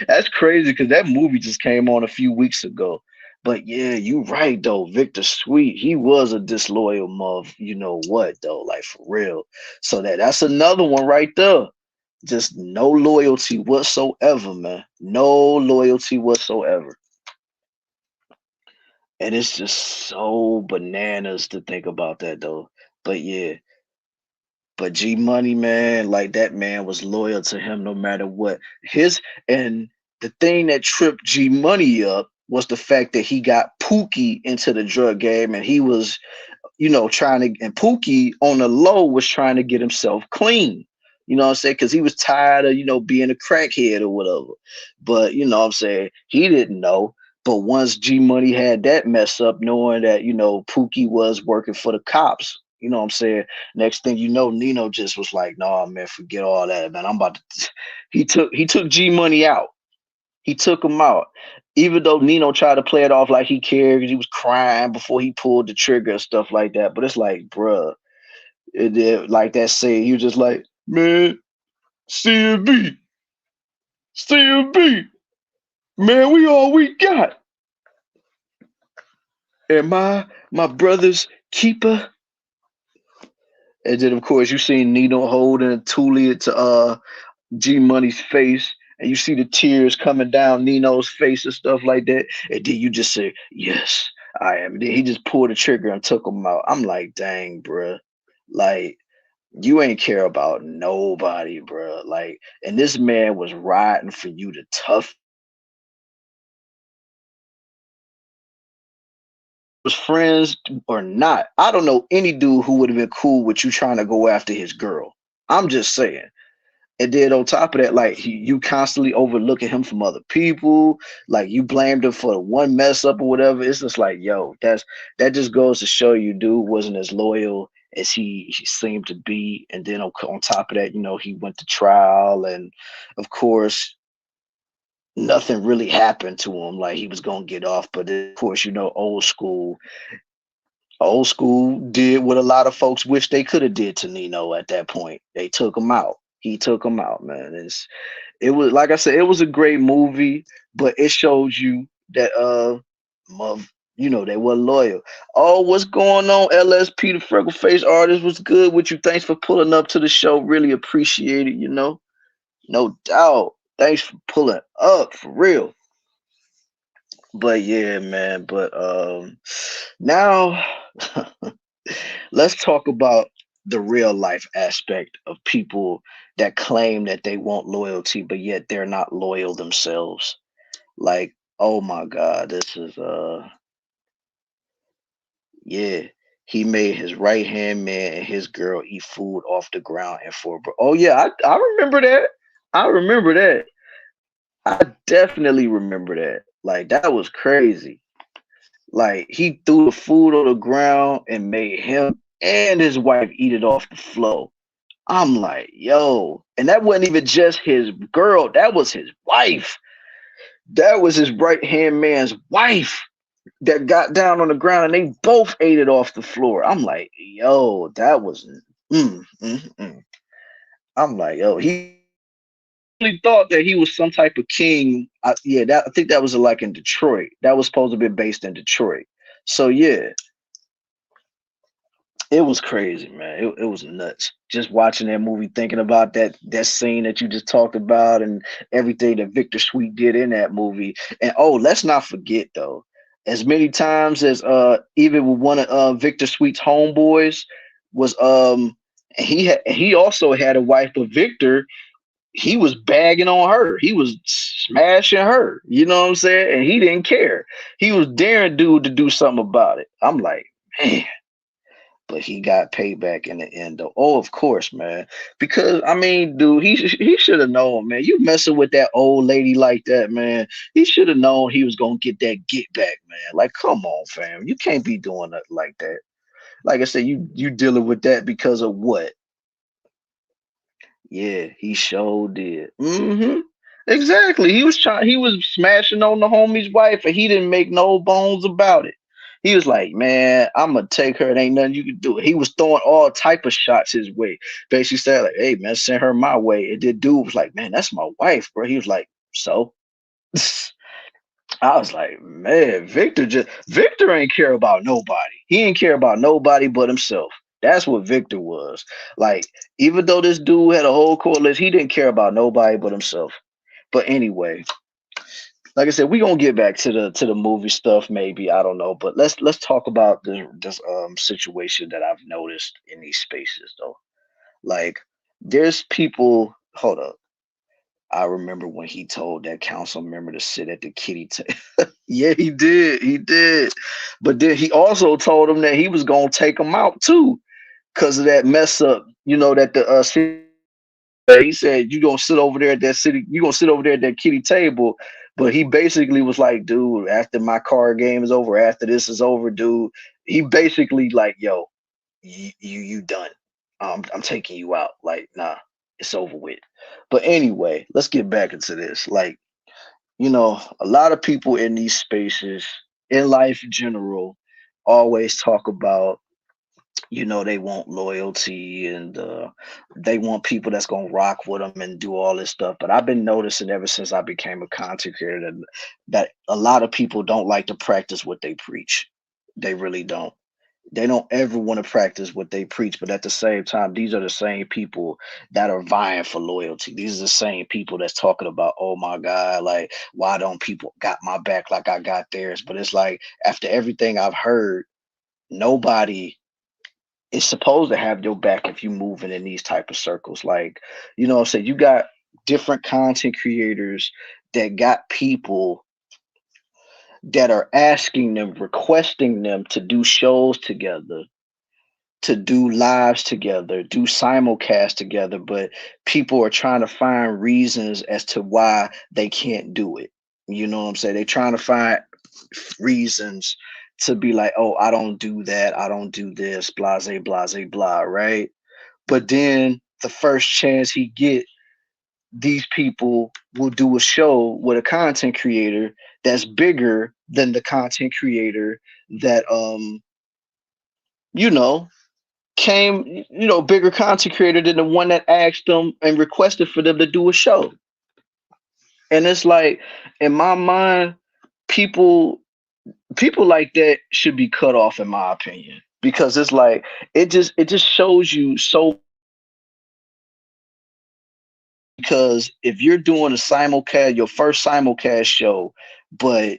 that's crazy because that movie just came on a few weeks ago. But yeah, you right though. Victor Sweet, he was a disloyal mother, you know what though, like for real. So that's another one right there. Just no loyalty whatsoever, man. No loyalty whatsoever. And it's just so bananas to think about that though. But yeah, but G Money, man, like that man was loyal to him no matter what. And the thing that tripped G Money up was the fact that he got Pookie into the drug game and he was, trying to, and Pookie on the low was trying to get himself clean. You know what I'm saying? Because he was tired of, being a crackhead or whatever. But, you know what I'm saying? He didn't know. But once G Money had that mess up, knowing that, Pookie was working for the cops, you know what I'm saying? Next thing you know, Nino just was like, "Nah, man, forget all that, man. I'm about to." He took G Money out. He took him out, even though Nino tried to play it off like he cared because he was crying before he pulled the trigger and stuff like that. But it's like, bruh, like that saying, he was just like, "Man, CMB, CMB, man, we all we got, and my brother's keeper." And then of course you seen Nino holding Tulia to G Money's face, and you see the tears coming down Nino's face and stuff like that. And then you just say, "Yes, I am." Then he just pulled the trigger and took him out. I'm like, dang, bruh. Like, you ain't care about nobody, bruh. Like, and this man was riding for you to tough was friends or not. I don't know any dude who would have been cool with you trying to go after his girl. I'm just saying. And then on top of that, like you constantly overlooking him from other people, like you blamed him for one mess up or whatever. It's just like, yo, that just goes to show you, dude wasn't as loyal as he seemed to be. And then on top of that, he went to trial, and of course, nothing really happened to him. Like he was gonna get off, but of course, old school did what a lot of folks wish they could have did to Nino at that point. They took him out. He took him out, man. It was like I said, it was a great movie, but it shows you that they were loyal. Oh, what's going on, LSP, the Freckle Face artist? Was good with you? Thanks for pulling up to the show. Really appreciate it, no doubt. Thanks for pulling up for real. But yeah, man. But now let's talk about the real life aspect of people that claim that they want loyalty, but yet they're not loyal themselves. Like, oh my God, this is yeah. He made his right hand man and his girl eat food off the ground and for oh yeah, I remember that. I remember that. I definitely remember that. Like that was crazy. Like he threw the food on the ground and made him and his wife eat it off the floor. I'm like, yo, and that wasn't even just his girl, that was his wife. That was his right hand man's wife that got down on the ground and they both ate it off the floor. I'm like, yo, that was mm, mm, mm. I'm like, yo, he really thought that he was some type of king. I think that was like in Detroit. That was supposed to be based in Detroit. So yeah, it was crazy, man. It was nuts. Just watching that movie, thinking about that scene that you just talked about, and everything that Victor Sweet did in that movie. And oh, let's not forget though, as many times as even with one of Victor Sweet's homeboys was he also had a wife, but Victor he was bagging on her. He was smashing her. You know what I'm saying? And he didn't care. He was daring dude to do something about it. I'm like, man, but he got payback in the end though. Oh, of course, man. Because I mean, dude, he should have known, man. You messing with that old lady like that, man. He should have known he was gonna get that get back, man. Like, come on, fam. You can't be doing nothing like that. Like I said, you dealing with that because of what? Yeah, he sure did. Exactly. He was smashing on the homie's wife, and he didn't make no bones about it. He was like, "Man, I'm gonna take her. It ain't nothing you can do." He was throwing all type of shots his way. Basically said, like, "Hey, man, send her my way." And the dude was like, "Man, that's my wife, bro." He was like, "So?" I was like, "Man, Victor ain't care about nobody. He ain't care about nobody but himself." That's what Victor was. Like, even though this dude had a whole core list, he didn't care about nobody but himself. But anyway, like I said, we gonna get back to the movie stuff, maybe. I don't know. But let's talk about this situation that I've noticed in these spaces though. Like, there's people. Hold up. I remember when he told that council member to sit at the kitty table. Yeah, he did. He did. But then he also told him that he was gonna take him out too, because of that mess up. You know that the he said you gonna sit over there at that city, you gonna sit over there at that kitty table. But he basically was like, dude, after my card game is over, after this is over, dude, he basically like, yo, you done. I'm taking you out. Like, nah, it's over with. But anyway, let's get back into this. Like, a lot of people in these spaces, in life in general, always talk about, they want loyalty, and they want people that's gonna rock with them and do all this stuff. But I've been noticing ever since I became a content creator that a lot of people don't like to practice what they preach. They really don't. They don't ever want to practice what they preach, but at the same time, these are the same people that are vying for loyalty. These are the same people that's talking about, oh my God, like, why don't people got my back like I got theirs? But it's like, after everything I've heard, nobody is supposed to have your back if you moving in these type of circles. Like, what I'm saying, you got different content creators that got people that are asking them, requesting them to do shows together, to do lives together, do simulcast together, but people are trying to find reasons as to why they can't do it. You know what I'm saying? They're trying to find reasons to be like, oh, I don't do that, I don't do this, blase, blase, blah, right? But then the first chance he get, these people will do a show with a content creator that's bigger than the content creator that you know came, bigger content creator than the one that asked them and requested for them to do a show. And it's like, in my mind, people people like that should be cut off, in my opinion, because it's like, it just shows you so. Because if you're doing a simulcast, your first simulcast show, but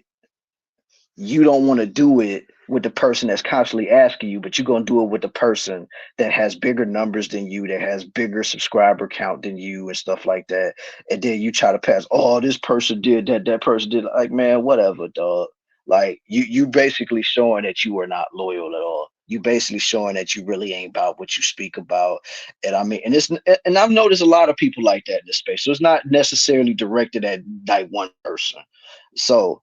you don't want to do it with the person that's constantly asking you, but you're going to do it with the person that has bigger numbers than you, that has bigger subscriber count than you, and stuff like that. And then you try to pass, oh, this person did that, that person did. Like, man, whatever, dog. Like, you basically showing that you are not loyal at all. You basically showing that you really ain't about what you speak about. And I mean, and I've noticed a lot of people like that in this space. So it's not necessarily directed at like one person. So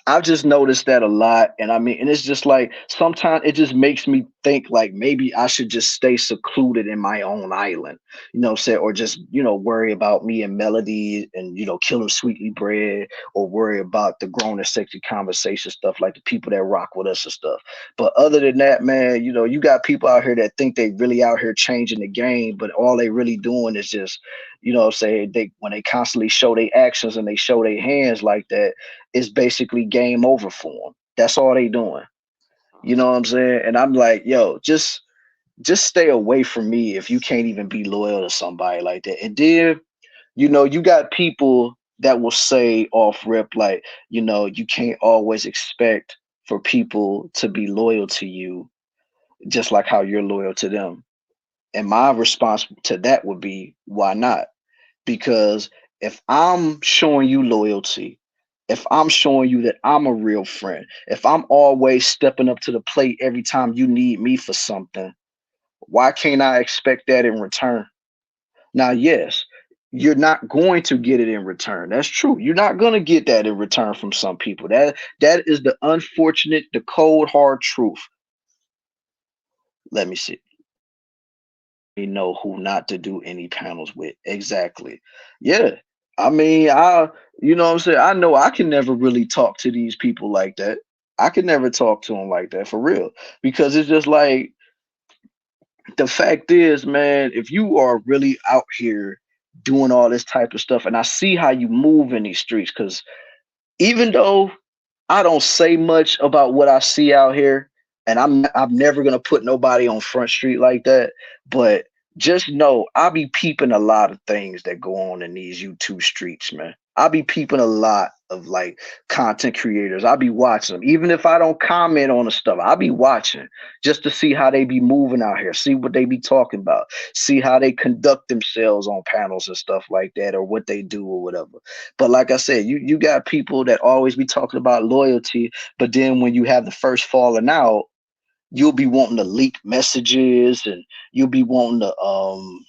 I've just noticed that a lot. And I mean, and it's just like, sometimes it just makes me think like, maybe I should just stay secluded in my own island, say, or just, worry about me and Melody and, killing sweetly bread, or worry about the grown and sexy conversation stuff, like the people that rock with us and stuff. But other than that, man, you got people out here that think they really out here changing the game, but all they really doing is just, say, they when they constantly show their actions and they show their hands like that, it's basically game over for them. That's all they doing. You know what I'm saying? And I'm like, yo, just stay away from me if you can't even be loyal to somebody like that. And then, you got people that will say off rip, like, you can't always expect for people to be loyal to you just like how you're loyal to them. And my response to that would be, why not? Because if I'm showing you loyalty, if I'm showing you that I'm a real friend, if I'm always stepping up to the plate every time you need me for something, why can't I expect that in return? Now, yes, you're not going to get it in return. That's true. You're not going to get that in return from some people. That is the unfortunate, the cold hard truth. Let me see. You know who not to do any panels with. Exactly. Yeah. I mean, you know what I'm saying? I know I can never really talk to these people like that. I can never talk to them like that for real because it's just like the fact is, man, if you are really out here doing all this type of stuff, and I see how you move in these streets, because even though I don't say much about what I see out here, and I'm never gonna put nobody on Front Street like that. But just know I be peeping a lot of things that go on in these YouTube streets, man. I be peeping a lot of like content creators. I be watching them, even if I don't comment on the stuff. I be watching just to see how they be moving out here, see what they be talking about, see how they conduct themselves on panels and stuff like that, or what they do or whatever. But like I said, you got people that always be talking about loyalty, but then when you have the first falling out, you'll be wanting to leak messages, and you'll be wanting to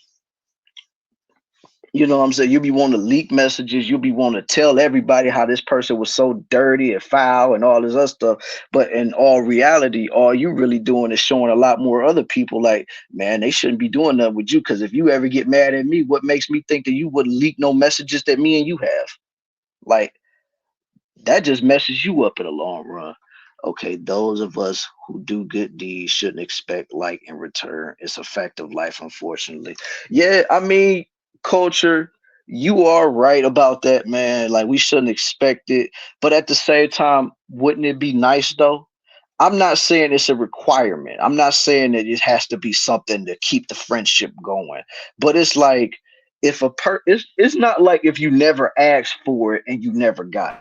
you know what I'm saying? You'll be wanting to leak messages. You'll be wanting to tell everybody how this person was so dirty and foul and all this other stuff. But in all reality, all you really doing is showing a lot more other people like, man, they shouldn't be doing that with you. Because if you ever get mad at me, what makes me think that you wouldn't leak no messages that me and you have? Like, that just messes you up in the long run. Okay, those of us who do good deeds shouldn't expect like in return. It's a fact of life, unfortunately. Yeah, I mean, culture, you are right about that, man. Like, we shouldn't expect it. But at the same time, wouldn't it be nice though? I'm not saying it's a requirement. I'm not saying that it has to be something to keep the friendship going. But it's like if it's not like if you never asked for it and you never got it.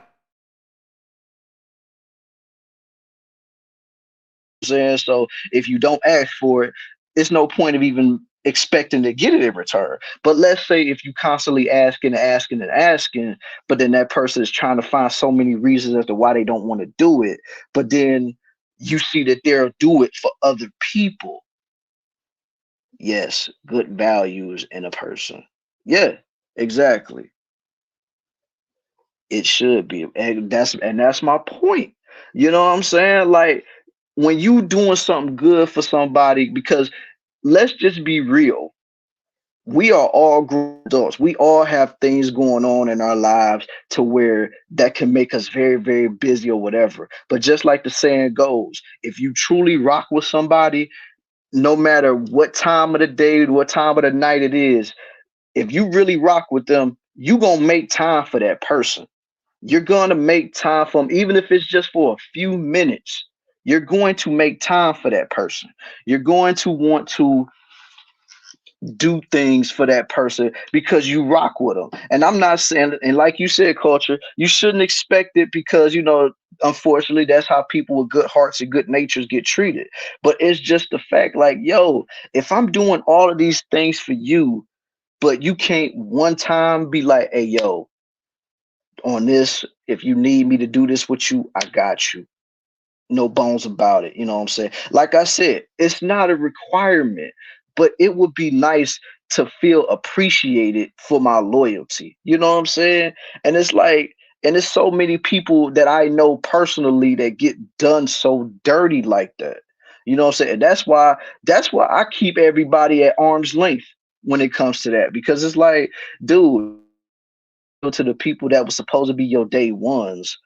Saying? So if you don't ask for it, it's no point of even expecting to get it in return. But let's say if you constantly asking and asking and asking, but then that person is trying to find so many reasons as to why they don't want to do it, but then you see that they'll do it for other people. Yes, good values in a person. Yeah, exactly. It should be. And that's my point. You know what I'm saying? Like when you doing something good for somebody, because let's just be real. We are all grown adults. We all have things going on in our lives to where that can make us very, very busy or whatever. But just like the saying goes, if you truly rock with somebody, no matter what time of the day, what time of the night it is, if you really rock with them, you gonna make time for that person. You're going to make time for them, even if it's just for a few minutes. You're going to make time for that person. You're going to want to do things for that person because you rock with them. And I'm not saying, and like you said, culture, you shouldn't expect it because, unfortunately, that's how people with good hearts and good natures get treated. But it's just the fact, like, yo, if I'm doing all of these things for you, but you can't one time be like, hey, yo, on this, if you need me to do this with you, I got you. No bones about it. You know what I'm saying? Like I said, it's not a requirement, but it would be nice to feel appreciated for my loyalty. You know what I'm saying? And it's like, and there's so many people that I know personally that get done so dirty like that. You know what I'm saying? And that's why I keep everybody at arm's length when it comes to that. Because it's like, dude, to the people that were supposed to be your day ones,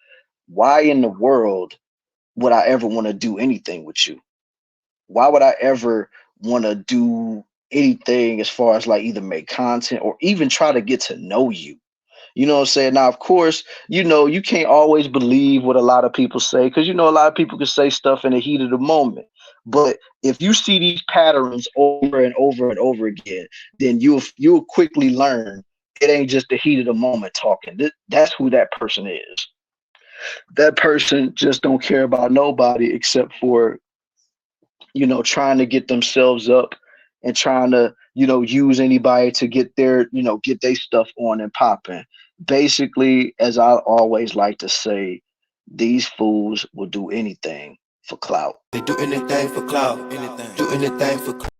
why in the world would I ever want to do anything with you? Why would I ever want to do anything as far as like either make content or even try to get to know you? You know what I'm saying? Now, of course, you can't always believe what a lot of people say because a lot of people can say stuff in the heat of the moment. But if you see these patterns over and over and over again, then you'll quickly learn it ain't just the heat of the moment talking. That's who that person is. That person just don't care about nobody except for trying to get themselves up and trying to use anybody to get their stuff on and popping. Basically, as I always like to say, these fools will do anything for clout. They do anything for clout. Anything. Do anything for clout.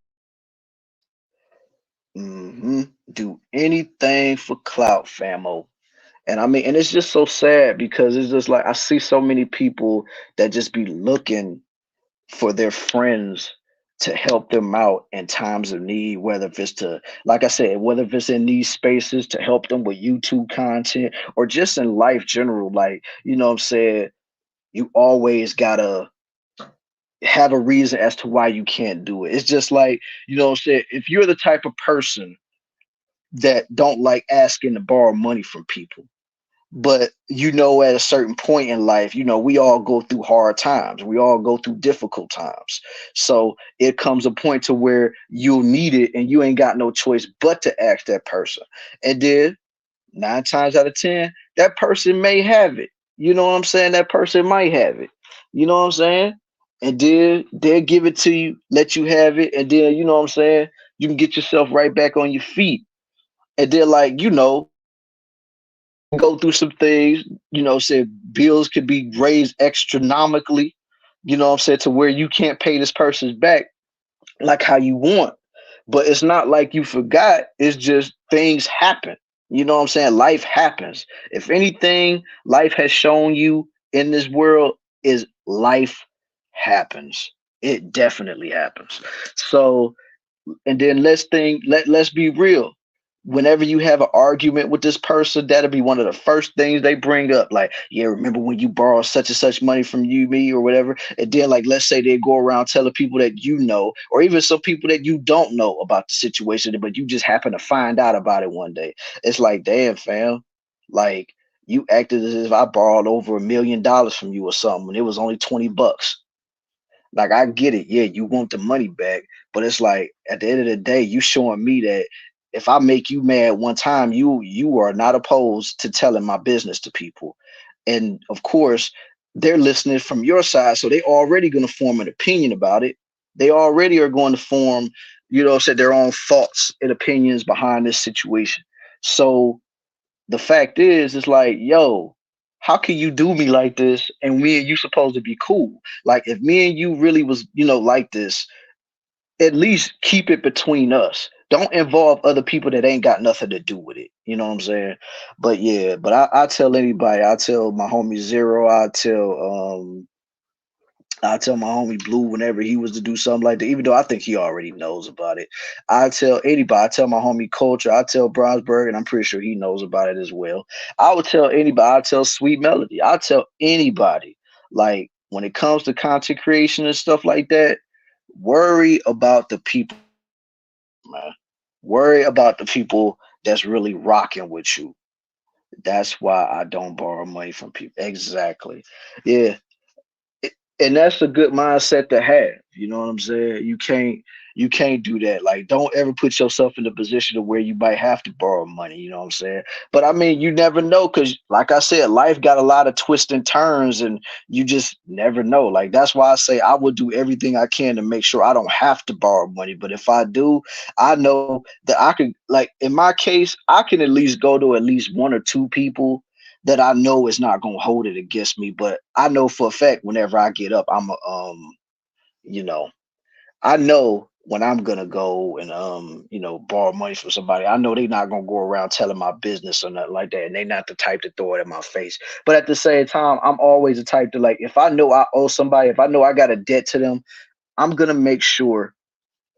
Do anything for clout, famo. And I mean, and it's just so sad because it's just like I see so many people that just be looking for their friends to help them out in times of need, whether if it's to, like I said, whether if it's in these spaces to help them with YouTube content or just in life general, like, you know what I'm saying? You always gotta have a reason as to why you can't do it. It's just like, you know what I'm saying? If you're the type of person that don't like asking to borrow money from people, but you know, at a certain point in life, you know, we all go through hard times, we all go through difficult times, so it comes a point to where you'll need it and you ain't got no choice but to ask that person. And then 9 times out of 10, that person may have it. You know what I'm saying? That person might have it. You know what I'm saying? And then they'll give it to you, let you have it, and then, you know what I'm saying, you can get yourself right back on your feet. And then, like, you know, go through some things, you know, say bills could be raised astronomically, you know what I'm saying, to where you can't pay this person's back like how you want. But it's not like you forgot, it's just things happen. You know what I'm saying? Life happens. If anything, life has shown you in this world is life happens. It definitely happens. So, and then let's be real. Whenever you have an argument with this person, that'll be one of the first things they bring up. Like, yeah, remember when you borrowed such and such money from you, me, or whatever? And then, like, let's say they go around telling people that you know, or even some people that you don't know about the situation, but you just happen to find out about it one day. It's like, damn, fam, like, you acted as if I borrowed over $1 million from you or something, and it was only 20 bucks. Like, I get it. Yeah, you want the money back, but it's like at the end of the day, you showing me that if I make you mad one time, you are not opposed to telling my business to people. And of course, they're listening from your side, so they already going to form an opinion about it. They already are going to form, you know, said their own thoughts and opinions behind this situation. So the fact is, it's like, yo, how can you do me like this? And me and you supposed to be cool. Like, if me and you really was, you know, like this, at least keep it between us. Don't involve other people that ain't got nothing to do with it. You know what I'm saying? But yeah, but I tell anybody, I tell my homie Zero, I tell my homie Blue whenever he was to do something like that, even though I think he already knows about it. I tell anybody, I tell my homie Culture, I tell Brownsburg, and I'm pretty sure he knows about it as well. I would tell anybody, I tell Sweet Melody, I tell anybody, like, when it comes to content creation and stuff like that, worry about the people, man. Worry about the people that's really rocking with you. That's why I don't borrow money from people. Exactly. Yeah, and that's a good mindset to have. You know what I'm saying? You can't do that. Like, don't ever put yourself in a position of where you might have to borrow money. You know what I'm saying? But I mean, you never know, because like I said, life got a lot of twists and turns, and you just never know. Like, that's why I say I would do everything I can to make sure I don't have to borrow money. But if I do, I know that I could, like in my case, I can at least go to at least one or two people that I know is not gonna hold it against me. But I know for a fact whenever I get up, I'm a you know, I know when I'm gonna go and you know, borrow money from somebody. I know they're not gonna go around telling my business or nothing like that. And they're not the type to throw it in my face. But at the same time, I'm always the type to, like, if I know I owe somebody, if I know I got a debt to them, I'm gonna make sure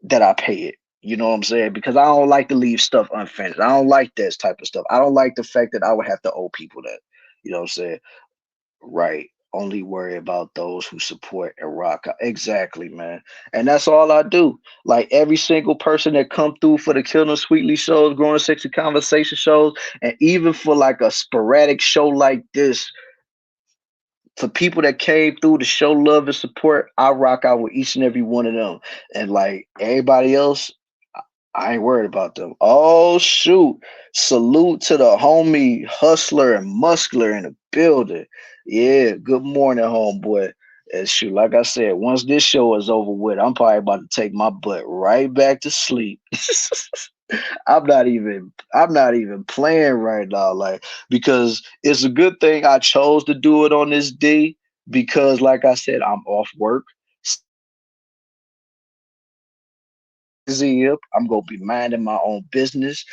that I pay it. You know what I'm saying? Because I don't like to leave stuff unfinished. I don't like this type of stuff. I don't like the fact that I would have to owe people that. You know what I'm saying? Right. Only worry about those who support and rock out. Exactly, man. And that's all I do. Like, every single person that come through for the Killing Sweetly shows, Growing Sexy Conversation shows, and even for like a sporadic show like this, for people that came through to show love and support, I rock out with each and every one of them. And like everybody else, I ain't worried about them. Oh shoot. Salute to the homie Hustler and Muscular in the building. Yeah, good morning, homeboy. And shoot, like I said, once this show is over with, I'm probably about to take my butt right back to sleep. I'm not even playing right now, like, because it's a good thing I chose to do it on this day, because like I said, I'm off work. I'm gonna be minding my own business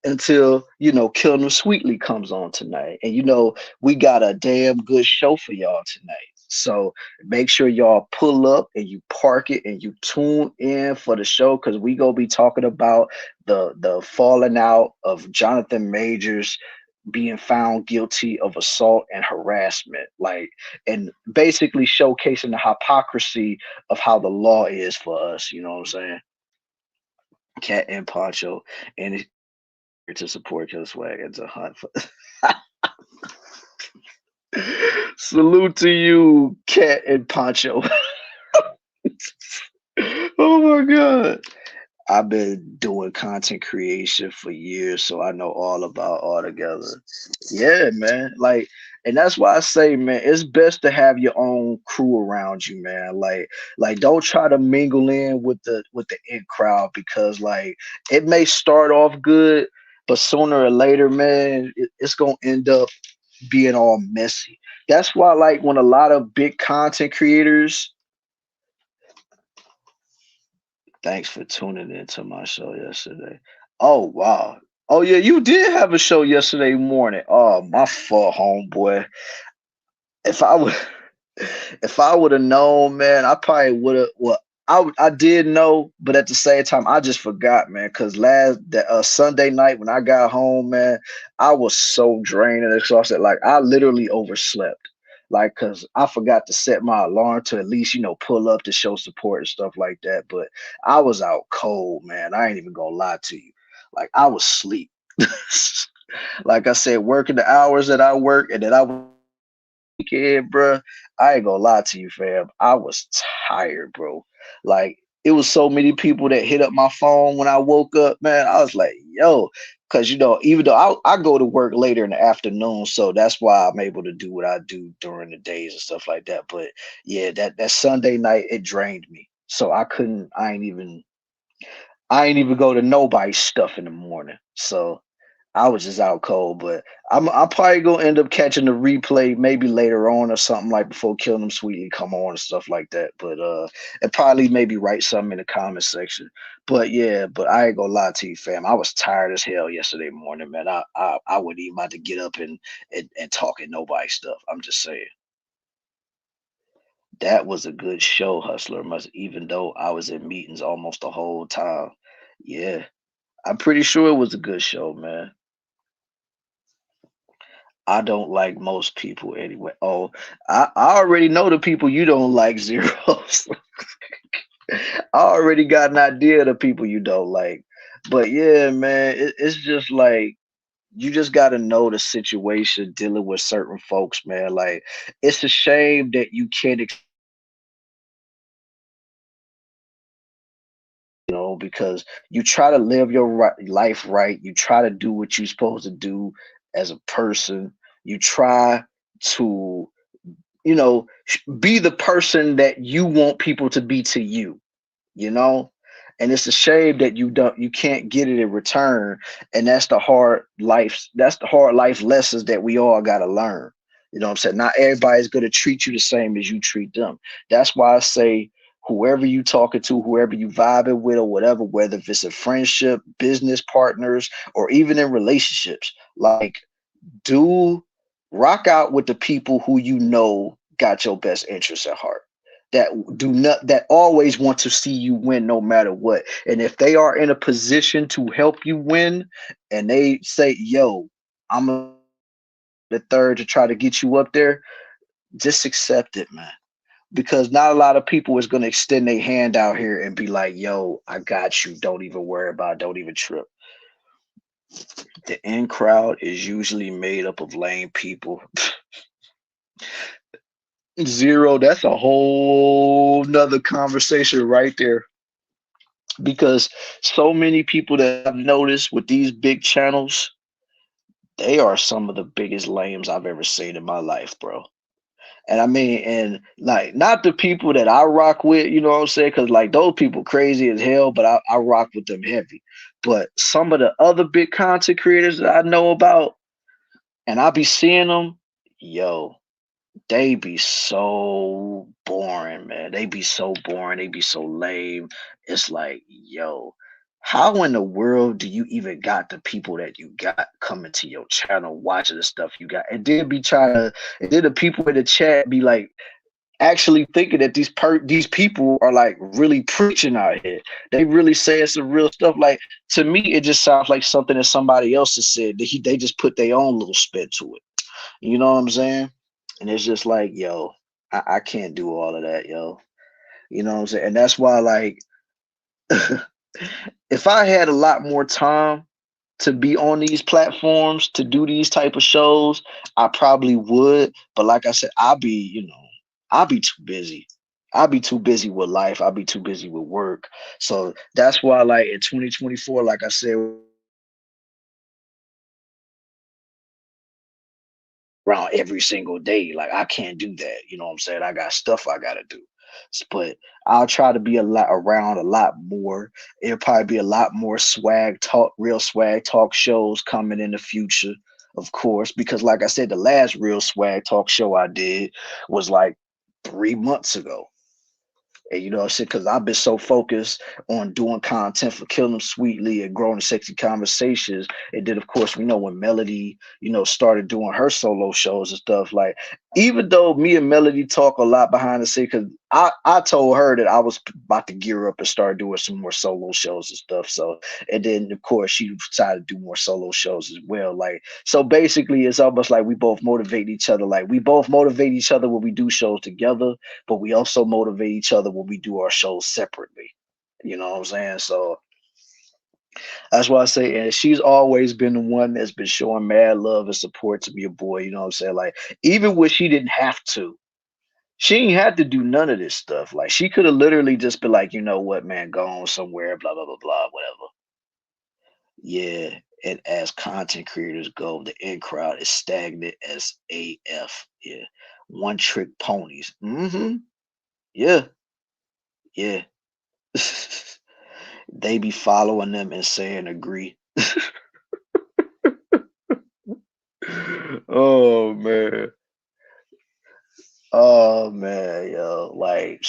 until, you know, Killing Them Sweetly comes on tonight. And you know, we got a damn good show for y'all tonight. So make sure y'all pull up and you park it and you tune in for the show because we gonna be talking about the falling out of Jonathan Majors being found guilty of assault and harassment, like, and basically showcasing the hypocrisy of how the law is for us. You know what I'm saying? Cat and Poncho, and it's here to support Killer Swag and to hunt for. Salute to you, Cat and Poncho. Oh my god. I've been doing content creation for years, so I know all about all together. Yeah, man. Like, and that's why I say, man, it's best to have your own crew around you, man. Like don't try to mingle in with the in crowd because like it may start off good, but sooner or later, man, it's gonna end up being all messy. That's why, like, when a lot of big content creators, thanks for tuning into my show yesterday. Oh wow. Oh yeah, you did have a show yesterday morning. Oh, my fault, homeboy. If I would if I would have known, man, I probably would have. Well, I did know, but at the same time, I just forgot, man. Cause Sunday night when I got home, man, I was so drained and exhausted. Like I literally overslept. Like, cause I forgot to set my alarm to at least pull up to show support and stuff like that. But I was out cold, man. I ain't even gonna lie to you. Like I was asleep. Like I said, working the hours that I work, and then I weekend, bro. I ain't gonna lie to you, fam. I was tired, bro. Like it was so many people that hit up my phone when I woke up, man. I was like, yo, because even though I go to work later in the afternoon, so that's why I'm able to do what I do during the days and stuff like that. But yeah, that Sunday night it drained me. So I couldn't, I ain't even go to nobody's stuff in the morning. So I was just out cold, but I'm probably gonna end up catching the replay maybe later on or something like before Killing Them Sweetly come on and stuff like that. But and probably maybe write something in the comment section. But yeah, but I ain't gonna lie to you, fam. I was tired as hell yesterday morning, man. I wouldn't even about to get up and talk at nobody's stuff. I'm just saying. That was a good show, Hustler. Must even though I was in meetings almost the whole time. Yeah, I'm pretty sure it was a good show, man. I don't like most people anyway. Oh, I already know the people you don't like, Zeros. I already got an idea of the people you don't like. But yeah, man, it's just like you just got to know the situation dealing with certain folks, man. Like it's a shame that you can't, because you try to live your life right. You try to do what you're supposed to do as a person. You try to be the person that you want people to be to you, you know? And it's a shame that you can't get it in return. And that's the hard life lessons that we all gotta learn. You know what I'm saying? Not everybody's gonna treat you the same as you treat them. That's why I say whoever you talking to, whoever you vibing with or whatever, whether if it's a friendship, business partners, or even in relationships, like do rock out with the people who got your best interests at heart, that always want to see you win no matter what. And if they are in a position to help you win and they say, yo, I'm the third to try to get you up there, just accept it, man. Because not a lot of people is going to extend their hand out here and be like, yo, I got you, don't even worry about it, don't even trip. The in crowd is usually made up of lame people. Zero, that's a whole nother conversation right there. Because so many people that I've noticed with these big channels, they are some of the biggest lames I've ever seen in my life, bro. And I mean, and like, not the people that I rock with, you know what I'm saying? Because like those people crazy as hell, but I rock with them heavy. But some of the other big content creators that I know about, and I be seeing them, yo, they be so boring, man. They be so boring. They be so lame. It's like, yo, how in the world do you even got the people that you got coming to your channel watching the stuff you got? And then the people in the chat be like, actually thinking that these people are like really preaching out here. They really saying some real stuff. Like, to me, it just sounds like something that somebody else has said. They just put their own little spin to it. You know what I'm saying? And it's just like, yo, I can't do all of that, yo. You know what I'm saying? And that's why, like, if I had a lot more time to be on these platforms to do these type of shows, I probably would. But like I said, I'll be too busy. I'll be too busy with life. I'll be too busy with work. So that's why, like, in 2024, like I said, around every single day. Like, I can't do that. You know what I'm saying? I got stuff I gotta do. But I'll try to be a lot around a lot more. It'll probably be a lot more real swag talk shows coming in the future, of course, because like I said, the last real swag talk show I did was like 3 months ago. And you know what I'm saying? Because I've been so focused on doing content for Kill 'Em Sweetly and Growing Sexy Conversations. And then, of course, we know when Melody, started doing her solo shows and stuff, like, even though me and Melody talk a lot behind the scenes, because I told her that I was about to gear up and start doing some more solo shows and stuff. So, and then, of course, she decided to do more solo shows as well. Like, so basically, it's almost like we both motivate each other. Like, we both motivate each other when we do shows together, but we also motivate each other when we do our shows separately. You know what I'm saying? So that's why I say, and she's always been the one that's been showing mad love and support to be a boy. You know what I'm saying? Like, even when she didn't have to, she ain't had to do none of this stuff. Like, she could have literally just been like, you know what, man, go on somewhere, blah, blah, blah, blah, whatever. Yeah. And as content creators go, the in crowd is stagnant as AF. Yeah. One trick ponies. Mm-hmm. Yeah. Yeah. They be following them and saying agree. Oh man. Oh man, yo. Like,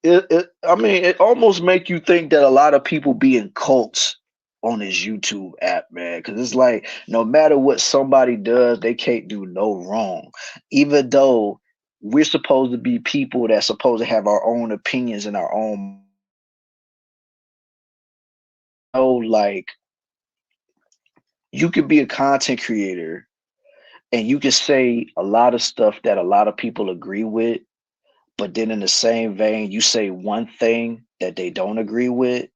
I mean, it almost make you think that a lot of people be in cults on this YouTube app, man. Cause it's like, no matter what somebody does, they can't do no wrong. Even though we're supposed to be people that's supposed to have our own opinions and our own, like, you could be a content creator and you can say a lot of stuff that a lot of people agree with, but then in the same vein, you say one thing that they don't agree with.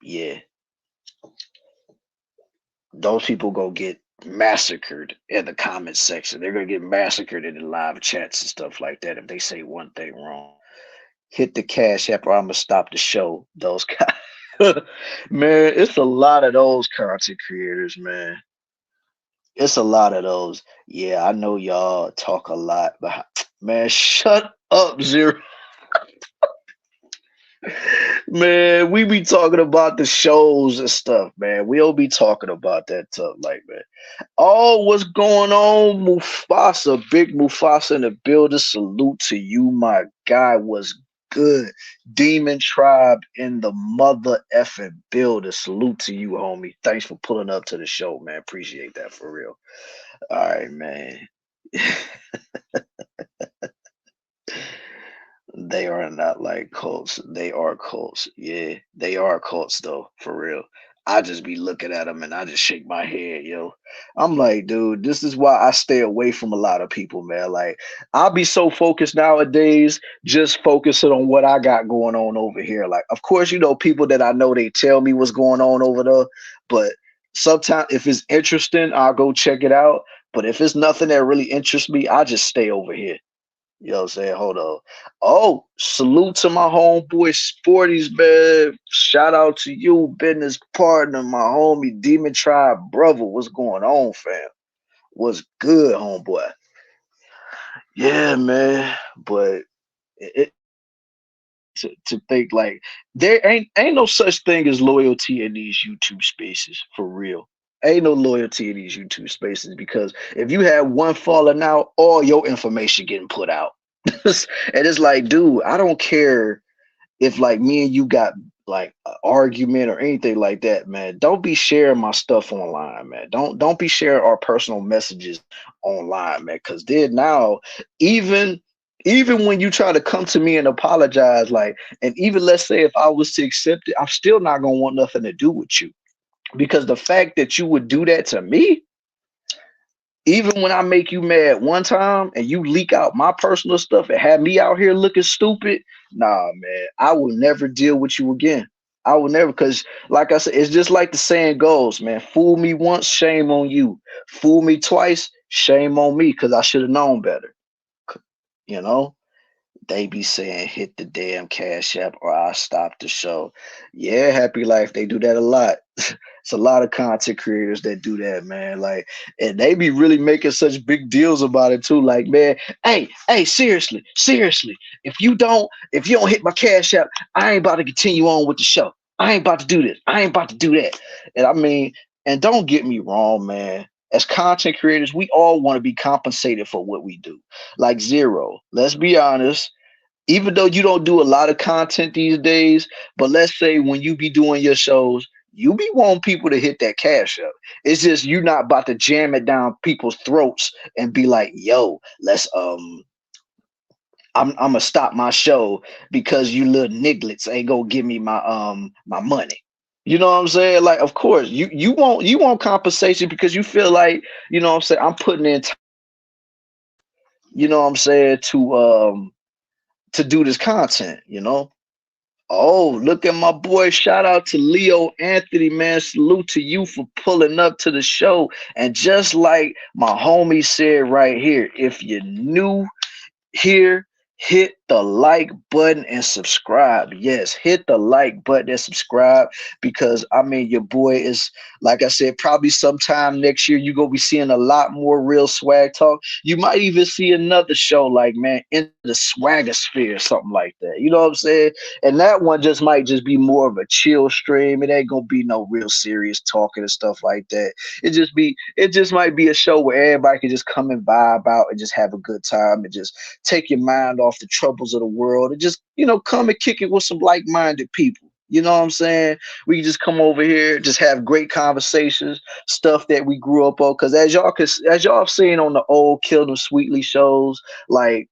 Yeah, those people go get massacred in the comment section. They're gonna get massacred in the live chats and stuff like that if they say one thing wrong. Hit the cash app or I'm gonna stop the show. Those guys, man, it's a lot of those content creators, man. It's a lot of those. Yeah, I know y'all talk a lot, but man, shut up, Zero. Man, we be talking about the shows and stuff, man. We don't be talking about that stuff, like, man. Oh, what's going on, Mufasa? Big Mufasa in the building. Salute to you, my guy. Was good. Demon Tribe in the mother effing building. Salute to you, homie. Thanks for pulling up to the show, man. Appreciate that for real. All right, man. They are not like cults. They are cults. Yeah, they are cults though, for real. I just be looking at them and I just shake my head, yo. I'm like, dude, this is why I stay away from a lot of people, man. Like, I'll be so focused nowadays, just focusing on what I got going on over here. Like, of course, people that I know, they tell me what's going on over there, but sometimes if it's interesting, I'll go check it out. But if it's nothing that really interests me, I just stay over here. You know what I'm saying? Hold on. Oh, salute to my homeboy Sporties, man. Shout out to you, business partner, my homie Demon Tribe brother. What's going on, fam? What's good, homeboy? Yeah, man. But to think like there ain't no such thing as loyalty in these YouTube spaces, for real. Ain't no loyalty in these YouTube spaces, because if you have one falling out, all your information getting put out. And it's like, dude, I don't care if, like, me and you got like an argument or anything like that, man, don't be sharing my stuff online, man. Don't be sharing our personal messages online, man. Cause then now, even even when you try to come to me and apologize, like, and even let's say if I was to accept it, I'm still not gonna want nothing to do with you. Because the fact that you would do that to me, even when I make you mad one time and you leak out my personal stuff and have me out here looking stupid, nah, man, I will never deal with you again. I will never, because like I said, it's just like the saying goes, man. Fool me once, shame on you. Fool me twice, shame on me, because I should have known better. You know? They be saying hit the damn cash app or I'll stop the show. Yeah, Happy Life, they do that a lot. It's a lot of content creators that do that, man. Like, and they be really making such big deals about it too. Like, man, hey, seriously, seriously, if you don't hit my cash app, I ain't about to continue on with the show. I ain't about to do this. I ain't about to do that. And I mean, and don't get me wrong, man. As content creators, we all want to be compensated for what we do. Like Zero, let's be honest, even though you don't do a lot of content these days, but let's say when you be doing your shows, you be wanting people to hit that cash up. It's just you not about to jam it down people's throats and be like, yo, let's I'm gonna stop my show because you little nigglets ain't gonna give me my money. You know what I'm saying? Like, of course, you want compensation because you feel like, you know what I'm saying, I'm putting in you know what I'm saying, to do this content, you know? Oh, look at my boy. Shout out to Leo Anthony, man. Salute to you for pulling up to the show. And just like my homie said right here, if you're new here, hit the like button and subscribe. Yes, hit the like button and subscribe because I mean your boy is, like I said, probably sometime next year you're gonna be seeing a lot more real swag talk. You might even see another show like, man, in the swagger sphere, something like that. You know what I'm saying? And that one just might just be more of a chill stream. It ain't gonna be no real serious talking and stuff like that. It just might be a show where everybody can just come and vibe out and just have a good time and just take your mind off the troubles of the world and just, come and kick it with some like-minded people. You know what I'm saying? We can just come over here, just have great conversations, stuff that we grew up on. Because as y'all have seen on the old Kill Them Sweetly shows, like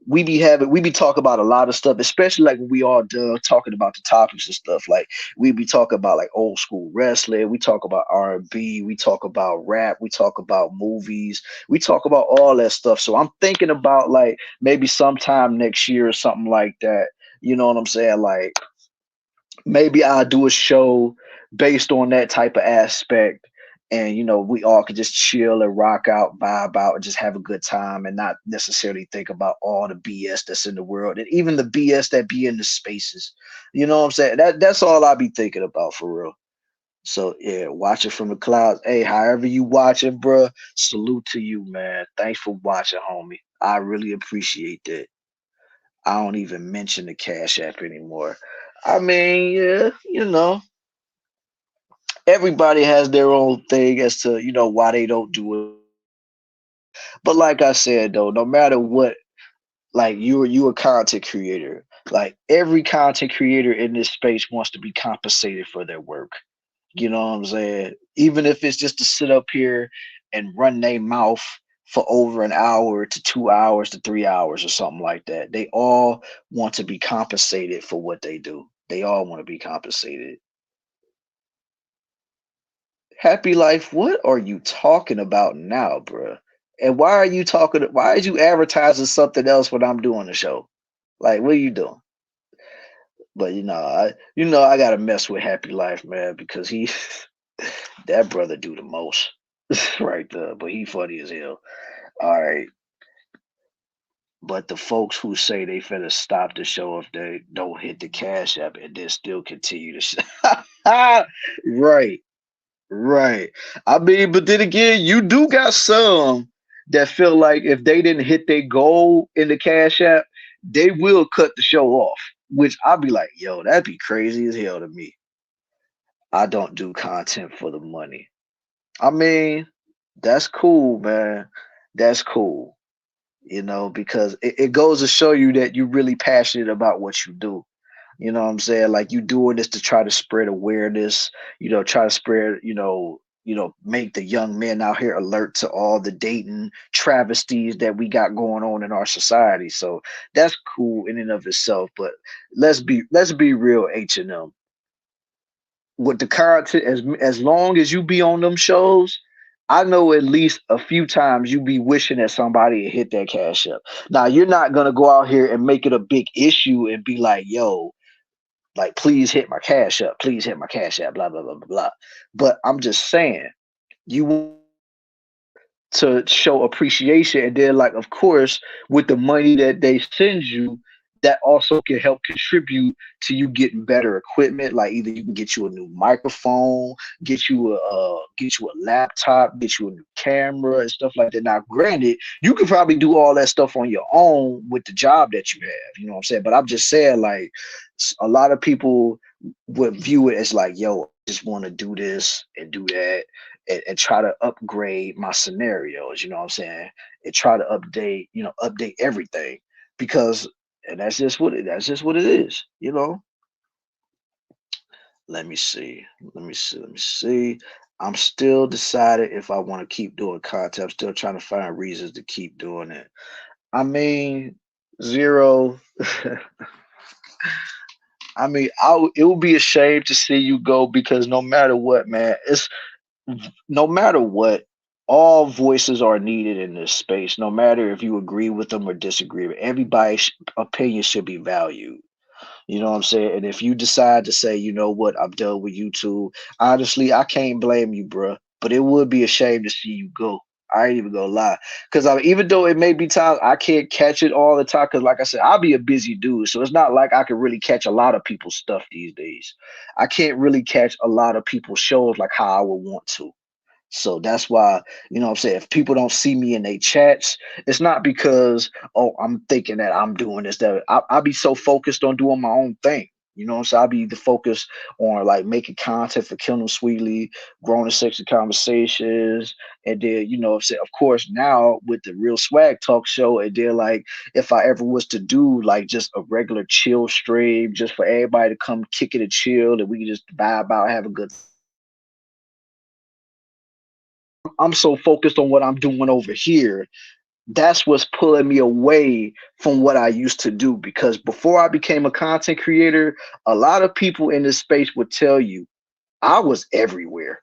we be talking about a lot of stuff, especially like when we all done talking about the topics and stuff. Like we be talking about like old school wrestling, we talk about R&B, we talk about rap, we talk about movies, we talk about all that stuff. So I'm thinking about like maybe sometime next year or something like that. You know what I'm saying? Like maybe I'll do a show based on that type of aspect. And we all could just chill and rock out, vibe out, and just have a good time, and not necessarily think about all the BS that's in the world, and even the BS that be in the spaces. You know what I'm saying? That's all I be thinking about for real. So yeah, watch it from the clouds. Hey, however you watch it, bruh, salute to you, man. Thanks for watching, homie. I really appreciate that. I don't even mention the Cash App anymore. I mean, yeah, everybody has their own thing as to why they don't do it. But like I said though, no matter what, like you a content creator. Like every content creator in this space wants to be compensated for their work. You know what I'm saying? Even if it's just to sit up here and run their mouth for over an hour to 2 hours to 3 hours or something like that. They all want to be compensated for what they do. They all want to be compensated. Happy Life, what are you talking about now, bruh? And why are you talking? Why are you advertising something else when I'm doing the show? Like, what are you doing? But I gotta mess with Happy Life, man, because that brother do the most right there. But he funny as hell. All right. But the folks who say they finna stop the show if they don't hit the cash app and then still continue to right. Right. I mean, but then again, you do got some that feel like if they didn't hit their goal in the Cash App, they will cut the show off. Which I'll be like, yo, that'd be crazy as hell to me. I don't do content for the money. I mean, that's cool, man. That's cool. Because it goes to show you that you're really passionate about what you do. You know what I'm saying? Like, you doing this to try to spread awareness, try to spread, make the young men out here alert to all the dating travesties that we got going on in our society. So that's cool in and of itself. But let's be real, H&M. With the content, as long as you be on them shows, I know at least a few times you be wishing that somebody had hit that cash up. Now, you're not gonna go out here and make it a big issue and be like, yo, like, please hit my cash up, please hit my cash app, blah blah blah blah blah. But I'm just saying, you want to show appreciation, and then, like, of course, with the money that they send you, that also can help contribute to you getting better equipment. Like, either you can get you a new microphone, get you a laptop, get you a new camera and stuff like that. Now, granted, you can probably do all that stuff on your own with the job that you have, you know what I'm saying? But I'm just saying, like, a lot of people would view it as like, yo, I just want to do this and do that, and try to upgrade my scenarios, you know what I'm saying? And try to update everything, because, and that's just what it is, you know. Let me see. Let me see. I'm still decided if I want to keep doing content. I'm still trying to find reasons to keep doing it. I mean, Zero. I mean, it would be a shame to see you go, because no matter what, man, no matter what, all voices are needed in this space. No matter if you agree with them or disagree, but everybody's opinion should be valued. You know what I'm saying? And if you decide to say, you know what, I'm done with YouTube, honestly, I can't blame you, bruh. But it would be a shame to see you go. I ain't even gonna lie, because even though it may be times I can't catch it all the time, because like I said, I'll be a busy dude, so it's not like I can really catch a lot of people's stuff these days. I can't really catch a lot of people's shows like how I would want to. So that's why, you know what I'm saying, if people don't see me in their chats, it's not because, oh, I'm thinking that I'm doing this, that I'll be so focused on doing my own thing. You know what I'm saying? I'll be the focus on, like, making content for Kill 'Em Sweetly, growing the sexy conversations. And then, you know what I'm saying, of course, now with the Real Swag Talk Show, and then, like, if I ever was to do like just a regular chill stream just for everybody to come kick it and chill, and we can just vibe out, have a good, I'm so focused on what I'm doing over here. That's what's pulling me away from what I used to do. Because before I became a content creator, a lot of people in this space would tell you I was everywhere.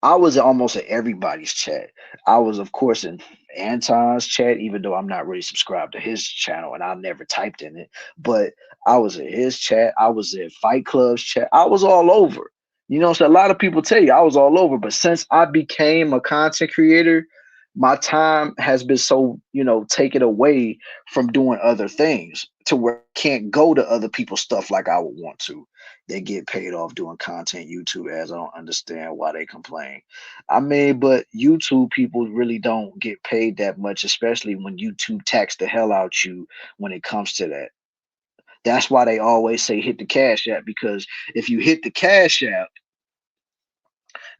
I was almost in everybody's chat. I was, of course, in Anton's chat, even though I'm not really subscribed to his channel and I never typed in it. But I was in his chat. I was in Fight Club's chat. I was all over. You know, so a lot of people tell you I was all over. But since I became a content creator, my time has been so, taken away from doing other things, to where I can't go to other people's stuff like I would want to. They get paid off doing content YouTube ads. I don't understand why they complain. I mean, but YouTube people really don't get paid that much, especially when YouTube tax the hell out you when it comes to that. That's why they always say hit the Cash App, because if you hit the Cash App,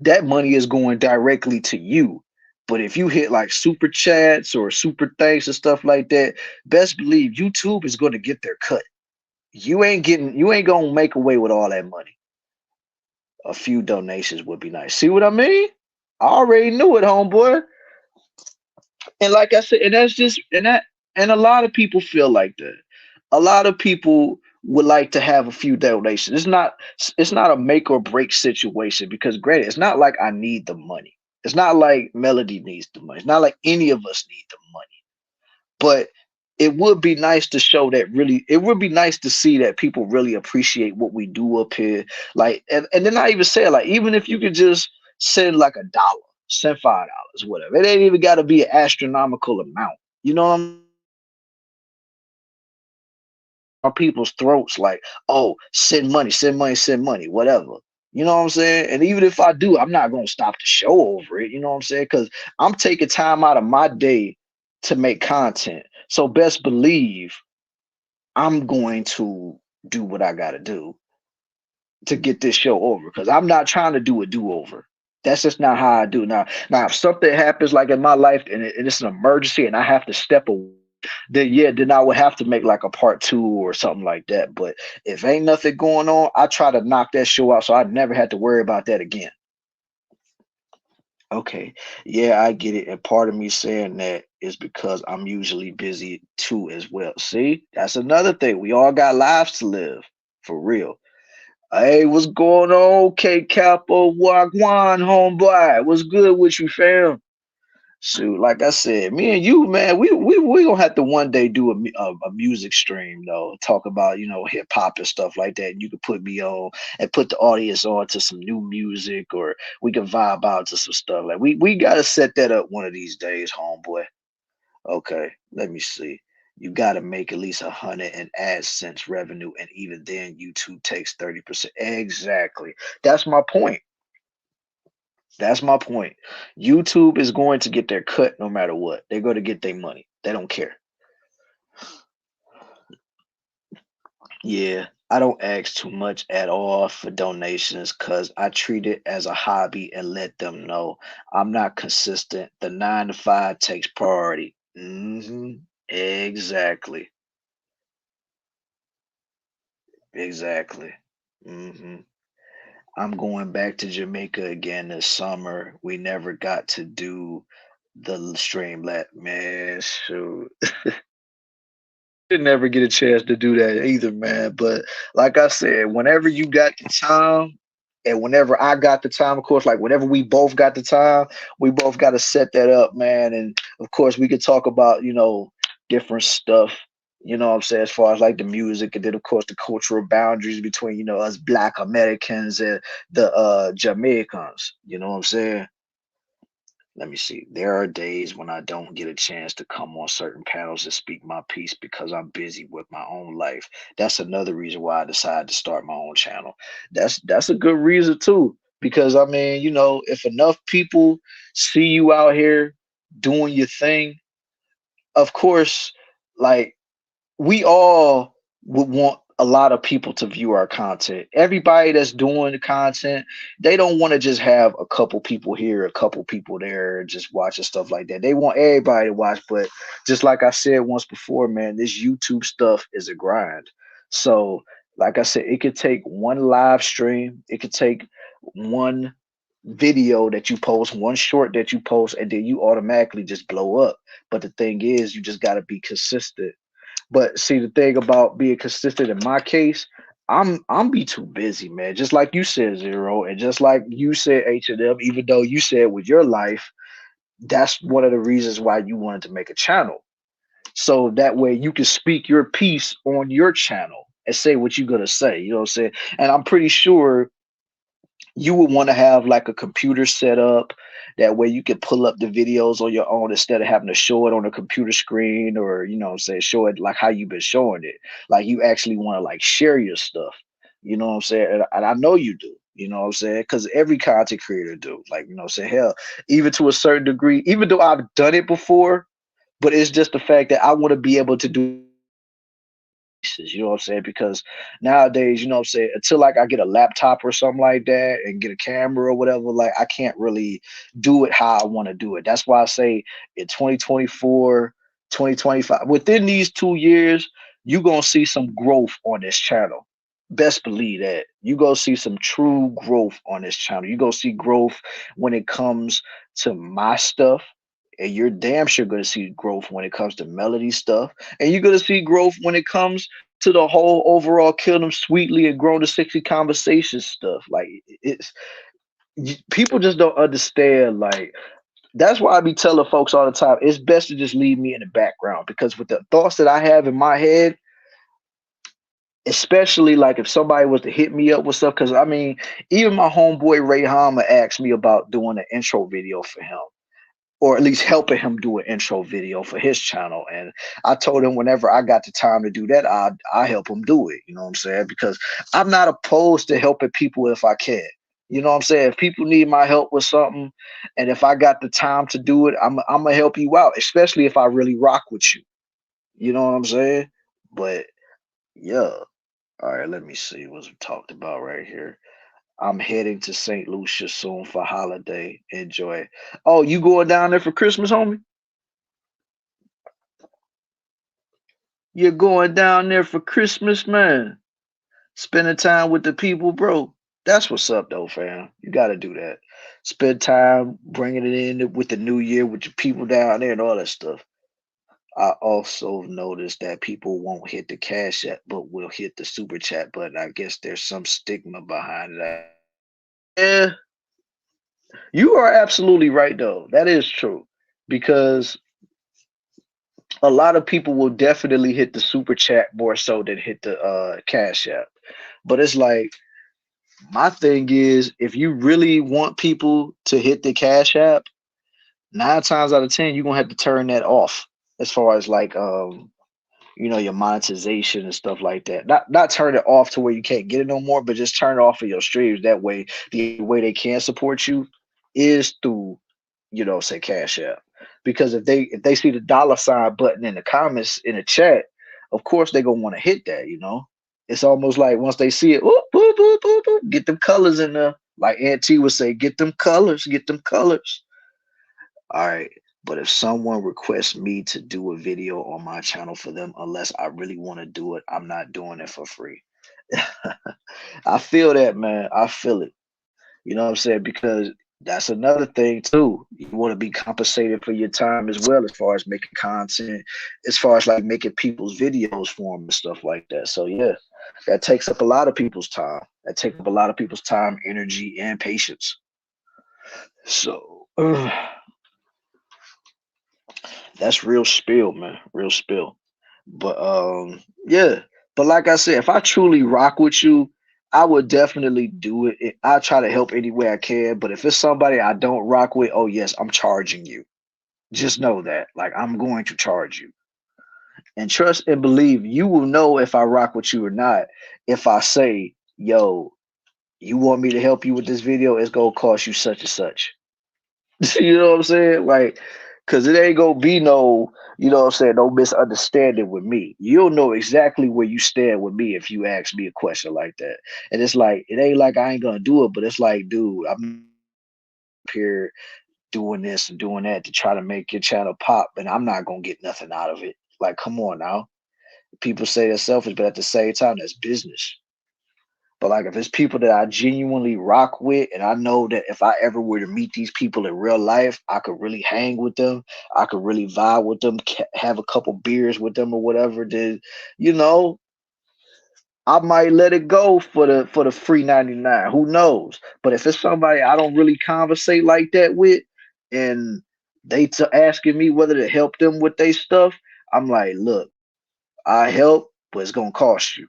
that money is going directly to you. But if you hit like super chats or super thanks and stuff like that, best believe YouTube is going to get their cut. You ain't gonna make away with all that money. A few donations would be nice. See what I mean? I already knew it, homeboy. And like I said, and that's just and a lot of people feel like that. A lot of people would like to have a few donations. It's not a make or break situation, because granted, it's not like I need the money. It's not like Melody needs the money. It's not like any of us need the money. But it would be nice to show that, really, it would be nice to see that people really appreciate what we do up here. Like, and then I even say, like, even if you could just send like $1, send $5, whatever. It ain't even got to be an astronomical amount. You know what I'm on people's throats, like, oh, send money, send money, send money, whatever. You know what I'm saying? And even if I do, I'm not gonna stop the show over it. You know what I'm saying? Because I'm taking time out of my day to make content. So best believe I'm going to do what I gotta do to get this show over. Because I'm not trying to do a do-over. That's just not how I do. Now, if something happens like in my life, and it's an emergency and I have to step away then I would have to make like a part two or something like that. But if ain't nothing going on, I try to knock that show out so I never had to worry about that again. Okay. Yeah, I get it. And part of me saying that is because I'm usually busy too as well. See, that's another thing. We all got lives to live for real. Hey, what's going on? K Capo Wagwan, homeboy. What's good with you, fam? Shoot, like I said, me and you, man, we gonna have to one day do a music stream though. Talk about hip hop and stuff like that. And you could put me on and put the audience on to some new music, or we can vibe out to some stuff. Like we gotta set that up one of these days, homeboy. Okay, let me see. You gotta make at least 100 in AdSense revenue, and even then, YouTube takes 30%. Exactly. That's my point. That's my point. YouTube is going to get their cut no matter what. They're going to get their money. They don't care. Yeah, I don't ask too much at all for donations because I treat it as a hobby and let them know I'm not consistent. The 9 to 5 takes priority. Exactly. Exactly. hmm I'm going back to Jamaica again this summer. We never got to do the Streamlet, man. Shoot. Didn't ever get a chance to do that either, man. But like I said, whenever you got the time, and whenever I got the time, of course, like whenever we both got the time, we both got to set that up, man. And of course, we could talk about different stuff. You know what I'm saying, as far as like the music, and then of course the cultural boundaries between us Black Americans and the Jamaicans. You know what I'm saying? Let me see. There are days when I don't get a chance to come on certain panels and speak my piece because I'm busy with my own life. That's another reason why I decided to start my own channel. That's a good reason too. Because I mean, if enough people see you out here doing your thing, of course, like we all would want a lot of people to view our content. Everybody that's doing the content, they don't want to just have a couple people here, a couple people there, just watching stuff like that. They want everybody to watch. But just like I said once before, man, this YouTube stuff is a grind. So, like I said, it could take one live stream, it could take one video that you post, one short that you post, and then you automatically just blow up. But the thing is, you just got to be consistent. But see, the thing about being consistent in my case, I'm be too busy, man. Just like you said, Zero, and just like you said, H&M. Even though you said with your life, that's one of the reasons why you wanted to make a channel, so that way you can speak your piece on your channel and say what you're gonna say. You know what I'm saying? And I'm pretty sure you would want to have like a computer set up, that way you can pull up the videos on your own instead of having to show it on a computer screen, or what I'm saying, show it like how you've been showing it. Like you actually want to like share your stuff. You know what I'm saying? And I know you do. You know what I'm saying? Because every content creator do. Like, you know what I'm saying? Hell, even to a certain degree, even though I've done it before, but it's just the fact that I want to be able to do, you know what I'm saying? Because nowadays, you know what I'm saying, until like I get a laptop or something like that and get a camera or whatever, like I can't really do it how I want to do it. That's why I say in 2024, 2025, within these 2 years, you're gonna see some growth on this channel. Best believe that. You go see some true growth on this channel. You go see growth when it comes to my stuff. And you're damn sure gonna see growth when it comes to melody stuff. And you're gonna see growth when it comes to the whole overall kill them sweetly and grown to 60 conversation stuff. Like it's people just don't understand. Like that's why I be telling folks all the time, it's best to just leave me in the background, because with the thoughts that I have in my head, especially like if somebody was to hit me up with stuff, because I mean, even my homeboy Ray Hama asked me about doing an intro video for him, or at least helping him do an intro video for his channel. And I told him whenever I got the time to do that, I help him do it. You know what I'm saying? Because I'm not opposed to helping people if I can. You know what I'm saying? If people need my help with something, and if I got the time to do it, I'm gonna help you out, especially if I really rock with you. You know what I'm saying? But yeah. All right, let me see what's talked about right here. I'm heading to St. Lucia soon for holiday. Enjoy. Oh, you going down there for Christmas, homie? You're going down there for Christmas, man. Spending time with the people, bro. That's what's up, though, fam. You got to do that. Spend time bringing it in with the new year with your people down there and all that stuff. I also noticed that people won't hit the cash app, but will hit the super chat button. I guess there's some stigma behind that. Yeah, you are absolutely right, though. That is true because a lot of people will definitely hit the super chat more so than hit the cash app. But it's like my thing is if you really want people to hit the cash app, 9 times out of 10 you're gonna have to turn that off as far as like your monetization and stuff like that. Not turn it off to where you can't get it no more, but just turn it off of your streams. That way, the way they can support you is through, say Cash App. Because if they see the dollar sign button in the comments in the chat, of course they're gonna want to hit that. It's almost like once they see it, whoop, boop, boop, boop, boop, get them colors in there. Like Aunt T would say, get them colors, get them colors. All right. But if someone requests me to do a video on my channel for them, unless I really want to do it, I'm not doing it for free. I feel that, man. I feel it. You know what I'm saying? Because that's another thing too. You want to be compensated for your time as well, as far as making content, as far as like making people's videos for them and stuff like that. So yeah, that takes up a lot of people's time. That takes up a lot of people's time, energy, and patience. So that's real spill, man. Real spill. But yeah. But like I said, if I truly rock with you, I would definitely do it. I try to help any way I can. But if it's somebody I don't rock with, oh yes, I'm charging you. Just know that. Like I'm going to charge you. And trust and believe you will know if I rock with you or not. If I say, yo, you want me to help you with this video, it's gonna cost you such and such. You know what I'm saying? Like, cause it ain't gonna be no, what I'm saying, no misunderstanding with me. You'll know exactly where you stand with me if you ask me a question like that. And it's like, it ain't like I ain't gonna do it, but it's like, dude, I'm here doing this and doing that to try to make your channel pop, and I'm not gonna get nothing out of it. Like, come on now. People say they're selfish, but at the same time, that's business. But like if it's people that I genuinely rock with, and I know that if I ever were to meet these people in real life, I could really hang with them. I could really vibe with them, have a couple beers with them or whatever. Then, you know, I might let it go for the free 99. Who knows? But if it's somebody I don't really conversate like that with, and they asking me whether to help them with their stuff, I'm like, look, I help, but it's gonna cost you.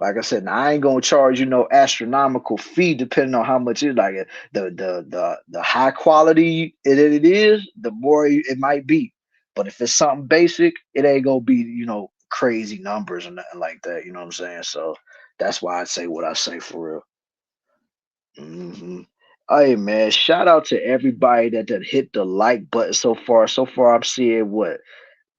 Like I said, now I ain't gonna charge you no astronomical fee depending on how much it's like the high quality it is, the more it might be. But if it's something basic, it ain't gonna be, crazy numbers or nothing like that. You know what I'm saying? So that's why I say what I say for real. Hey man, shout out to everybody that hit the like button so far. So far, I'm seeing what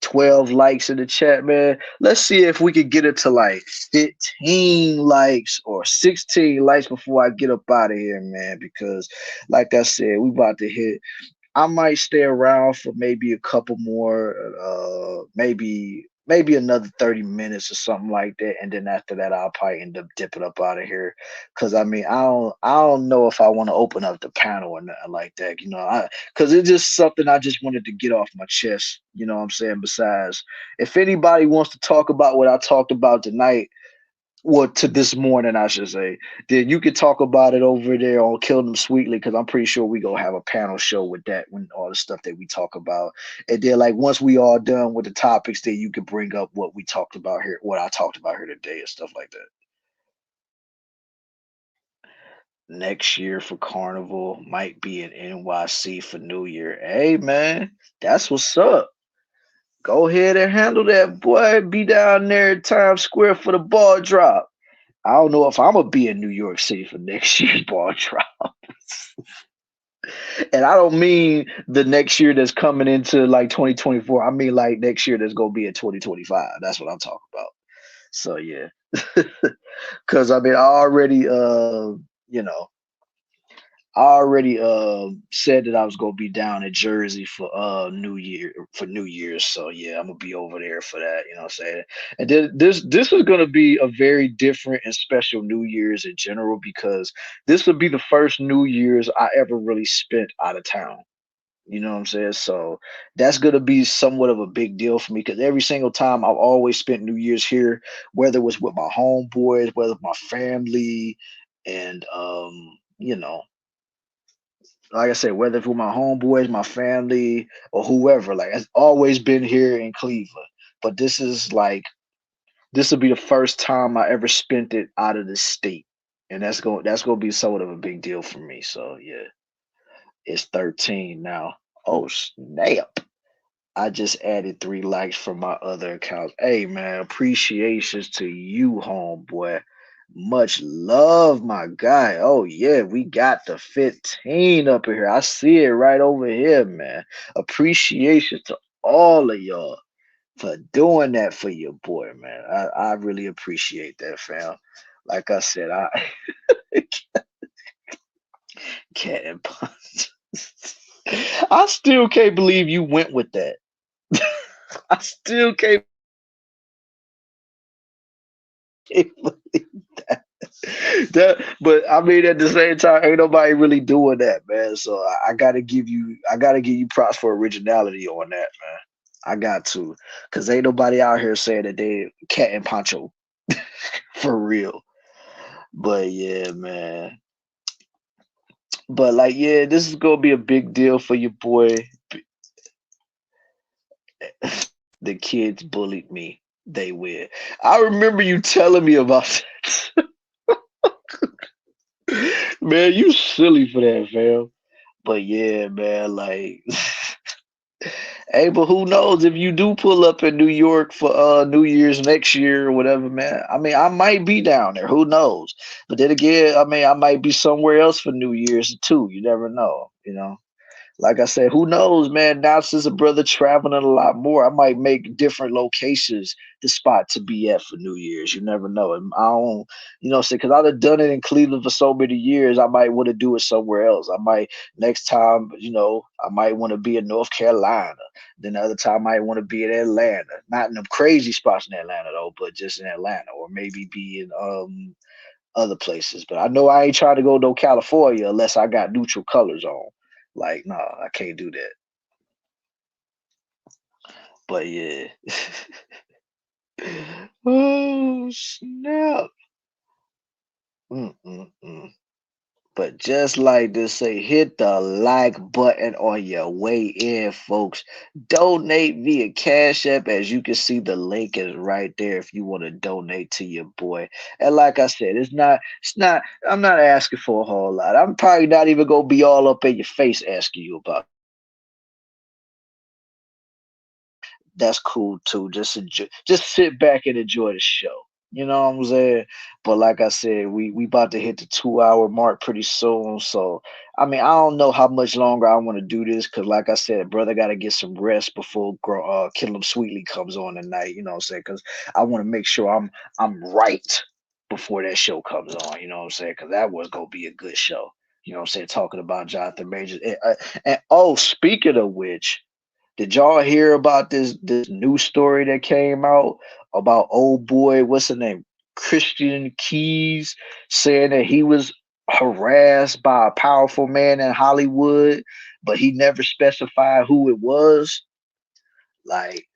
12 likes in the chat, man. Let's see if we could get it to like 15 likes or 16 likes before I get up out of here, man. Because, like I said, we about to hit. I might stay around for maybe a couple more, maybe another 30 minutes or something like that, and then after that, I'll probably end up dipping up out of here. Cause I mean, I don't know if I want to open up the panel or nothing like that, cause it's just something I just wanted to get off my chest. You know what I'm saying? Besides, if anybody wants to talk about what I talked about tonight, well, to this morning, I should say, then you could talk about it over there on Kill Them Sweetly, because I'm pretty sure we gonna have a panel show with that when all the stuff that we talk about. And then like once we all done with the topics, then you could bring up what we talked about here, what I talked about here today and stuff like that. Next year for Carnival might be in NYC for New Year. Hey man, that's what's up. Go ahead and handle that, boy. Be down there at Times Square for the ball drop. I don't know if I'm gonna be in New York City for next year's ball drop. And I don't mean the next year that's coming into like 2024. I mean like next year that's gonna be in 2025. That's what I'm talking about. So yeah. Cause I mean I already you know, I already said that I was gonna be down in Jersey for New Year's. So yeah, I'm gonna be over there for that, you know what I'm saying? And then this is gonna be a very different and special New Year's in general because this will be the first New Year's I ever really spent out of town. You know what I'm saying? So that's gonna be somewhat of a big deal for me because every single time I've always spent New Year's here, whether it was with my homeboys, whether my family, and you know, like I said, whether it's with my homeboys, my family, or whoever, like it's always been here in Cleveland. But this will be the first time I ever spent it out of the state. And that's gonna be somewhat of a big deal for me. So yeah, it's 13 now. Oh snap. I just added 3 likes from my other accounts. Hey man, appreciations to you, homeboy. Much love, my guy. Oh yeah, we got the 15 up in here. I see it right over here, man. Appreciation to all of y'all for doing that for your boy, man. I really appreciate that, fam. Like I said, I can't. I still can't believe you went with that. I still can't believe that. But I mean, at the same time, ain't nobody really doing that, man. So I gotta give you props for originality on that, man. I got to, cause ain't nobody out here saying that they cat and poncho for real. But yeah, man. But like, yeah, this is gonna be a big deal for your boy. The kids bullied me. They will. I remember you telling me about that. Man, you silly for that, fam. But yeah, man, like hey, but who knows if you do pull up in New York for New Year's next year or whatever, man. I mean, I might be down there. Who knows? But then again, I mean, I might be somewhere else for New Year's too. You never know, you know. Like I said, who knows, man? Now since a brother traveling a lot more, I might make different locations the spot to be at for New Year's. You never know. And I don't, you know, say because I've done it in Cleveland for so many years, I might want to do it somewhere else. I might next time, you know, I might want to be in North Carolina. Then the other time, I might want to be in Atlanta. Not in them crazy spots in Atlanta though, but just in Atlanta, or maybe be in other places. But I know I ain't trying to go to California unless I got neutral colors on. Like, no, I can't do that. But yeah. Oh snap. Mm-mm-mm. But just like to say, hit the like button on your way in, folks. Donate via Cash App. As you can see, the link is right there if you want to donate to your boy. And like I said, I'm not asking for a whole lot. I'm probably not even gonna be all up in your face asking you about. That's cool too. Just sit back and enjoy the show. You know what I'm saying? But like I said, we about to hit the 2 hour mark pretty soon. So I mean, I don't know how much longer I want to do this because, like I said, brother got to get some rest before Kill 'Em Sweetly comes on tonight. You know what I'm saying? Because I want to make sure I'm right before that show comes on. You know what I'm saying? Because that was gonna be a good show. You know what I'm saying? Talking about Jonathan Majors. And oh, speaking of which. Did y'all hear about this new story that came out about old boy, what's the name? Christian Keys saying that he was harassed by a powerful man in Hollywood, but he never specified who it was. Like,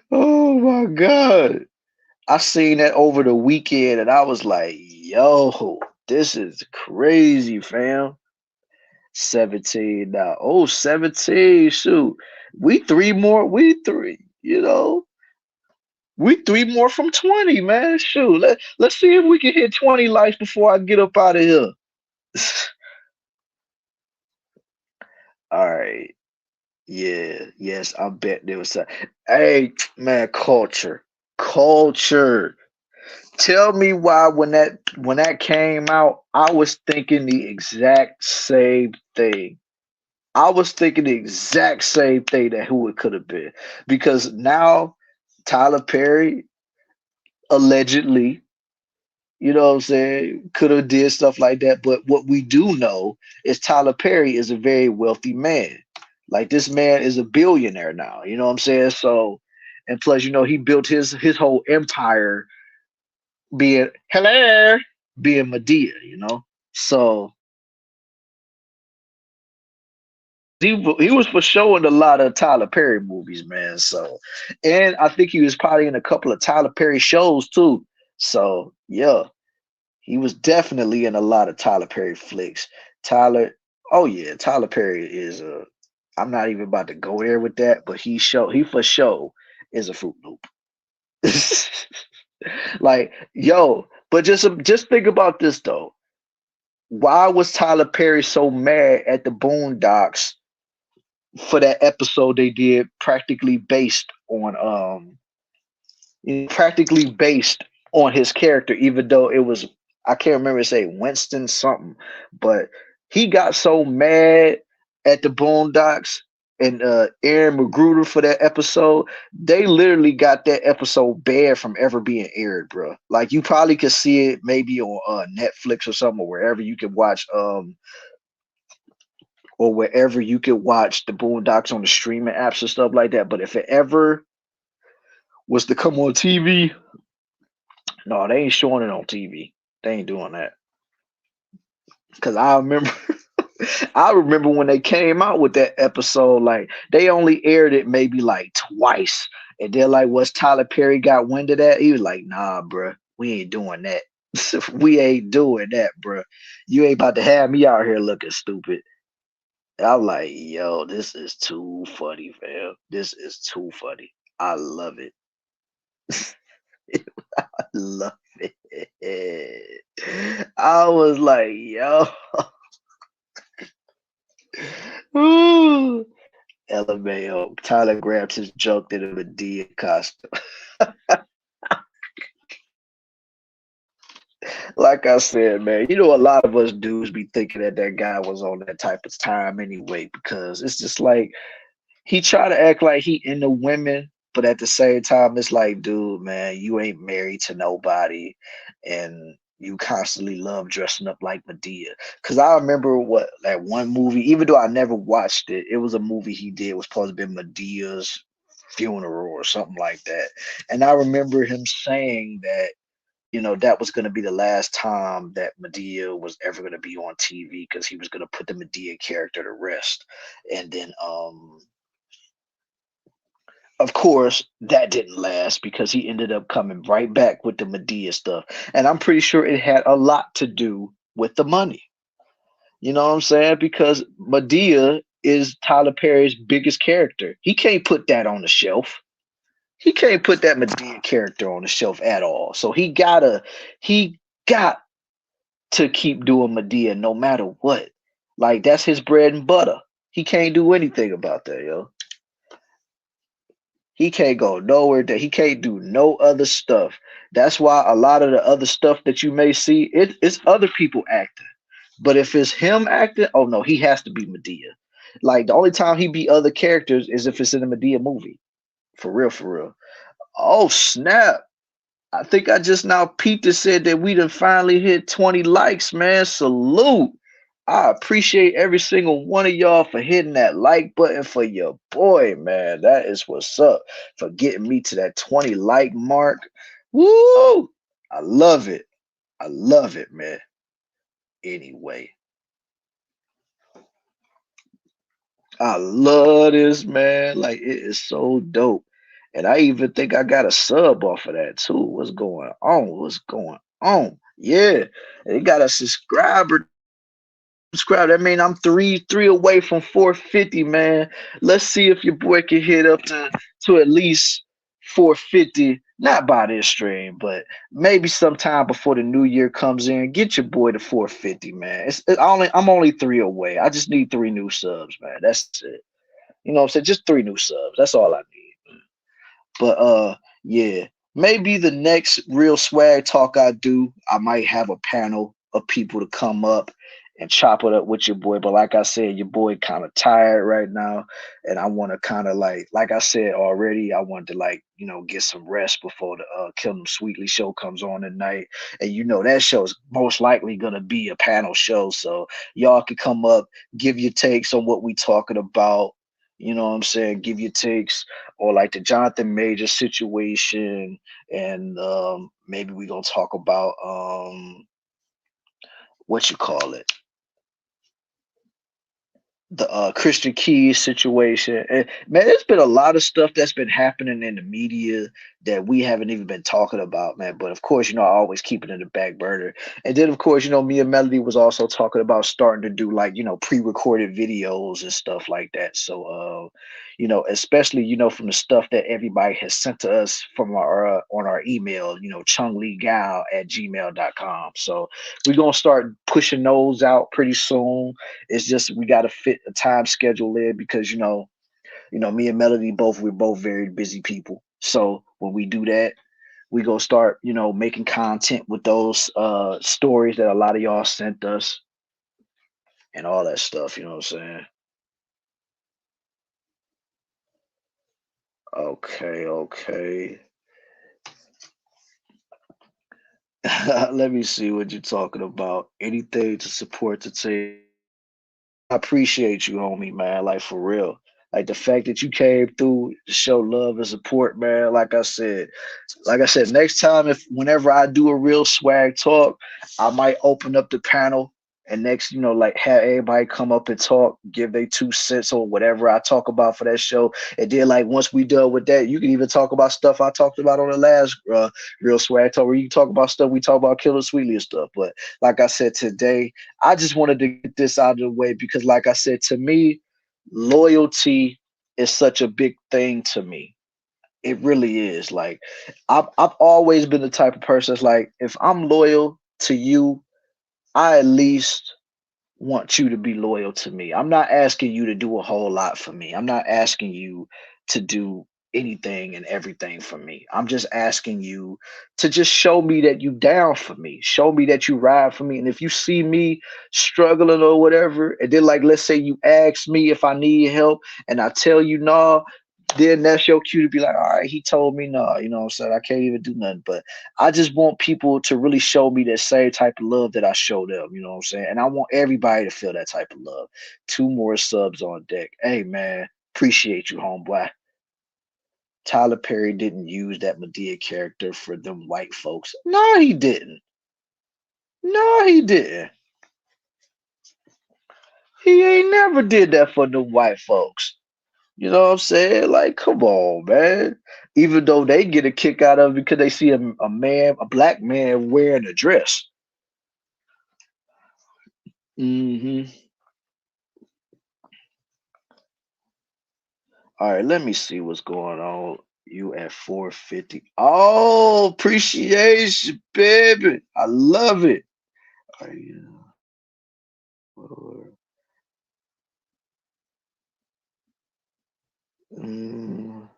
oh my God. I seen that over the weekend and I was like, yo, this is crazy, fam. 17 now. Oh, 17. Shoot. You know, we three more from 20, man. Shoot. Let's see if we can hit 20 likes before I get up out of here. All right. Yeah. Yes, I bet there was a hey man, culture. Culture. Tell me why when that came out, I was thinking the exact same thing. I was thinking the exact same thing that who it could have been because now Tyler Perry allegedly, You know what I'm saying? Could have did stuff like that. But what we do know is Tyler Perry is a very wealthy man. Like this man is a billionaire now. You know what I'm saying? So, and plus, he built his whole empire being hello, being Medea. So he was for showing a lot of Tyler Perry movies, man. So, and I think he was probably in a couple of Tyler Perry shows too. So yeah. He was definitely in a lot of Tyler Perry flicks. Tyler, oh yeah, Tyler Perry is a. I'm not even about to go there with that, but he for sure is a Fruit Loop. Like yo, but just think about this though. Why was Tyler Perry so mad at the Boondocks for that episode they did practically based on his character, even though it was I can't remember say Winston something, but he got so mad at the Boondocks and Aaron Magruder for that episode. They literally got that episode banned from ever being aired, bro. Like you probably could see it maybe on Netflix or something, or wherever you could watch or wherever you could watch the Boondocks on the streaming apps and stuff like that. But if it ever was to come on TV, no, they ain't showing it on TV. They ain't doing that. Cause I remember I remember when they came out with that episode, like they only aired it maybe like twice. And they're like, once Tyler Perry got wind of that, he was like, nah, bruh, we ain't doing that. We ain't doing that, bruh. You ain't about to have me out here looking stupid. And I'm like, yo, this is too funny, fam. This is too funny. I love it. I love it. I was like, yo. Ooh. LMAO. Tyler grabs his junk in a Medea costume. Like I said, man, a lot of us dudes be thinking that guy was on that type of time anyway, because it's just like he try to act like he into women, but at the same time, it's like, dude, man, you ain't married to nobody, and you constantly love dressing up like Medea. Cause I remember what that one movie, even though I never watched it, it was a movie he did was supposed to be Medea's funeral or something like that. And I remember him saying that, that was going to be the last time that Medea was ever going to be on TV because he was going to put the Medea character to rest. And then, of course, that didn't last because he ended up coming right back with the Medea stuff. And I'm pretty sure it had a lot to do with the money. You know what I'm saying? Because Medea is Tyler Perry's biggest character. He can't put that on the shelf. He can't put that Medea character on the shelf at all. So he got to keep doing Medea no matter what. Like that's his bread and butter. He can't do anything about that, yo. He can't go nowhere. That he can't do no other stuff. That's why a lot of the other stuff that you may see, it's other people acting. But if it's him acting, oh no, he has to be Medea. Like the only time he be other characters is if it's in a Medea movie. For real, for real. Oh snap. I think I just now peeped and said that we done finally hit 20 likes, man. Salute. I appreciate every single one of y'all for hitting that like button for your boy, man. That is what's up for getting me to that 20 like mark. Woo! I love it. I love it, man. Anyway, I love this, man. Like, it is so dope. And I even think I got a sub off of that, too. What's going on? What's going on? Yeah. They got a subscriber. That mean I'm three away from 450, man. Let's see if your boy can hit up to at least 450. Not by this stream, but maybe sometime before the new year comes in. Get your boy to 450, man. I'm only 3 away. I just need 3 new subs, man. That's it. You know what I'm saying? Just 3 new subs. That's all I need. But yeah. Maybe the next real swag talk I do, I might have a panel of people to come up and chop it up with your boy. But like I said, your boy kind of tired right now, and I want to kind of like I said already, I want to like get some rest before the Kill 'Em Sweetly show comes on tonight. And that show is most likely gonna be a panel show, so y'all can come up, give your takes on what we talking about. You know what I'm saying? Give your takes or like the Jonathan Major situation, and maybe we gonna talk about what you call it, the Christian Keys situation. And man, there's been a lot of stuff that's been happening in the media that we haven't even been talking about, man. But of course, I always keep it in the back burner. And then of course, me and Melody was also talking about starting to do like, pre-recorded videos and stuff like that. So especially, from the stuff that everybody has sent to us from our on our email, chunglegal@gmail.com. So we're gonna start pushing those out pretty soon. It's just we got to fit a time schedule in because me and Melody we're both very busy people. So when we do that, we gonna start making content with those stories that a lot of y'all sent us and all that stuff. You know what I'm saying? Okay. Let me see what you're talking about. Anything to support the team. I appreciate you, homie, man. Like for real. Like the fact that you came through to show love and support, man. Like I said, next time whenever I do a real swag talk, I might open up the panel and next, like have everybody come up and talk, give their 2 cents or whatever I talk about for that show. And then like once we done with that, you can even talk about stuff I talked about on the last real swag talk, where you can talk about stuff we talk about Killer Sweetly and stuff. But like I said today, I just wanted to get this out of the way because like I said, to me, loyalty is such a big thing to me. It really is. Like I've always been the type of person that's like, if I'm loyal to you, I at least want you to be loyal to me. I'm not asking you to do a whole lot for me. I'm not asking you to do anything and everything for me. I'm just asking you to just show me that you down for me. Show me that you ride for me. And if you see me struggling or whatever, and then like let's say you ask me if I need help and I tell you no, then that's your cue to be like, all right, he told me no, you know what I'm saying? I can't even do nothing. But I just want people to really show me that same type of love that I show them, you know what I'm saying? And I want everybody to feel that type of love. 2 more subs on deck. Hey man, appreciate you, homeboy. Tyler Perry didn't use that Medea character for them white folks. No, he didn't. No, he didn't. He ain't never did that for the white folks. You know what I'm saying? Like, come on, man. Even though they get a kick out of it because they see a black man wearing a dress. hmm All right, let me see what's going on. You at 450. Oh, appreciation, baby. I love it. All right, mm,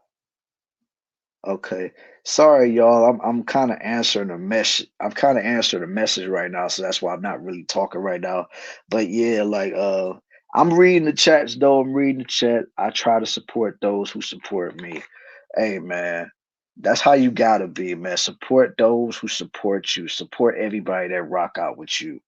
okay. Sorry, y'all. I'm kind of answering a message. I'm kind of answering a message right now, so that's why I'm not really talking right now. But yeah, like I'm reading the chats though. I'm reading the chat. I try to support those who support me. Hey man, that's how you gotta be, man. Support those who support you. Support everybody that rock out with you.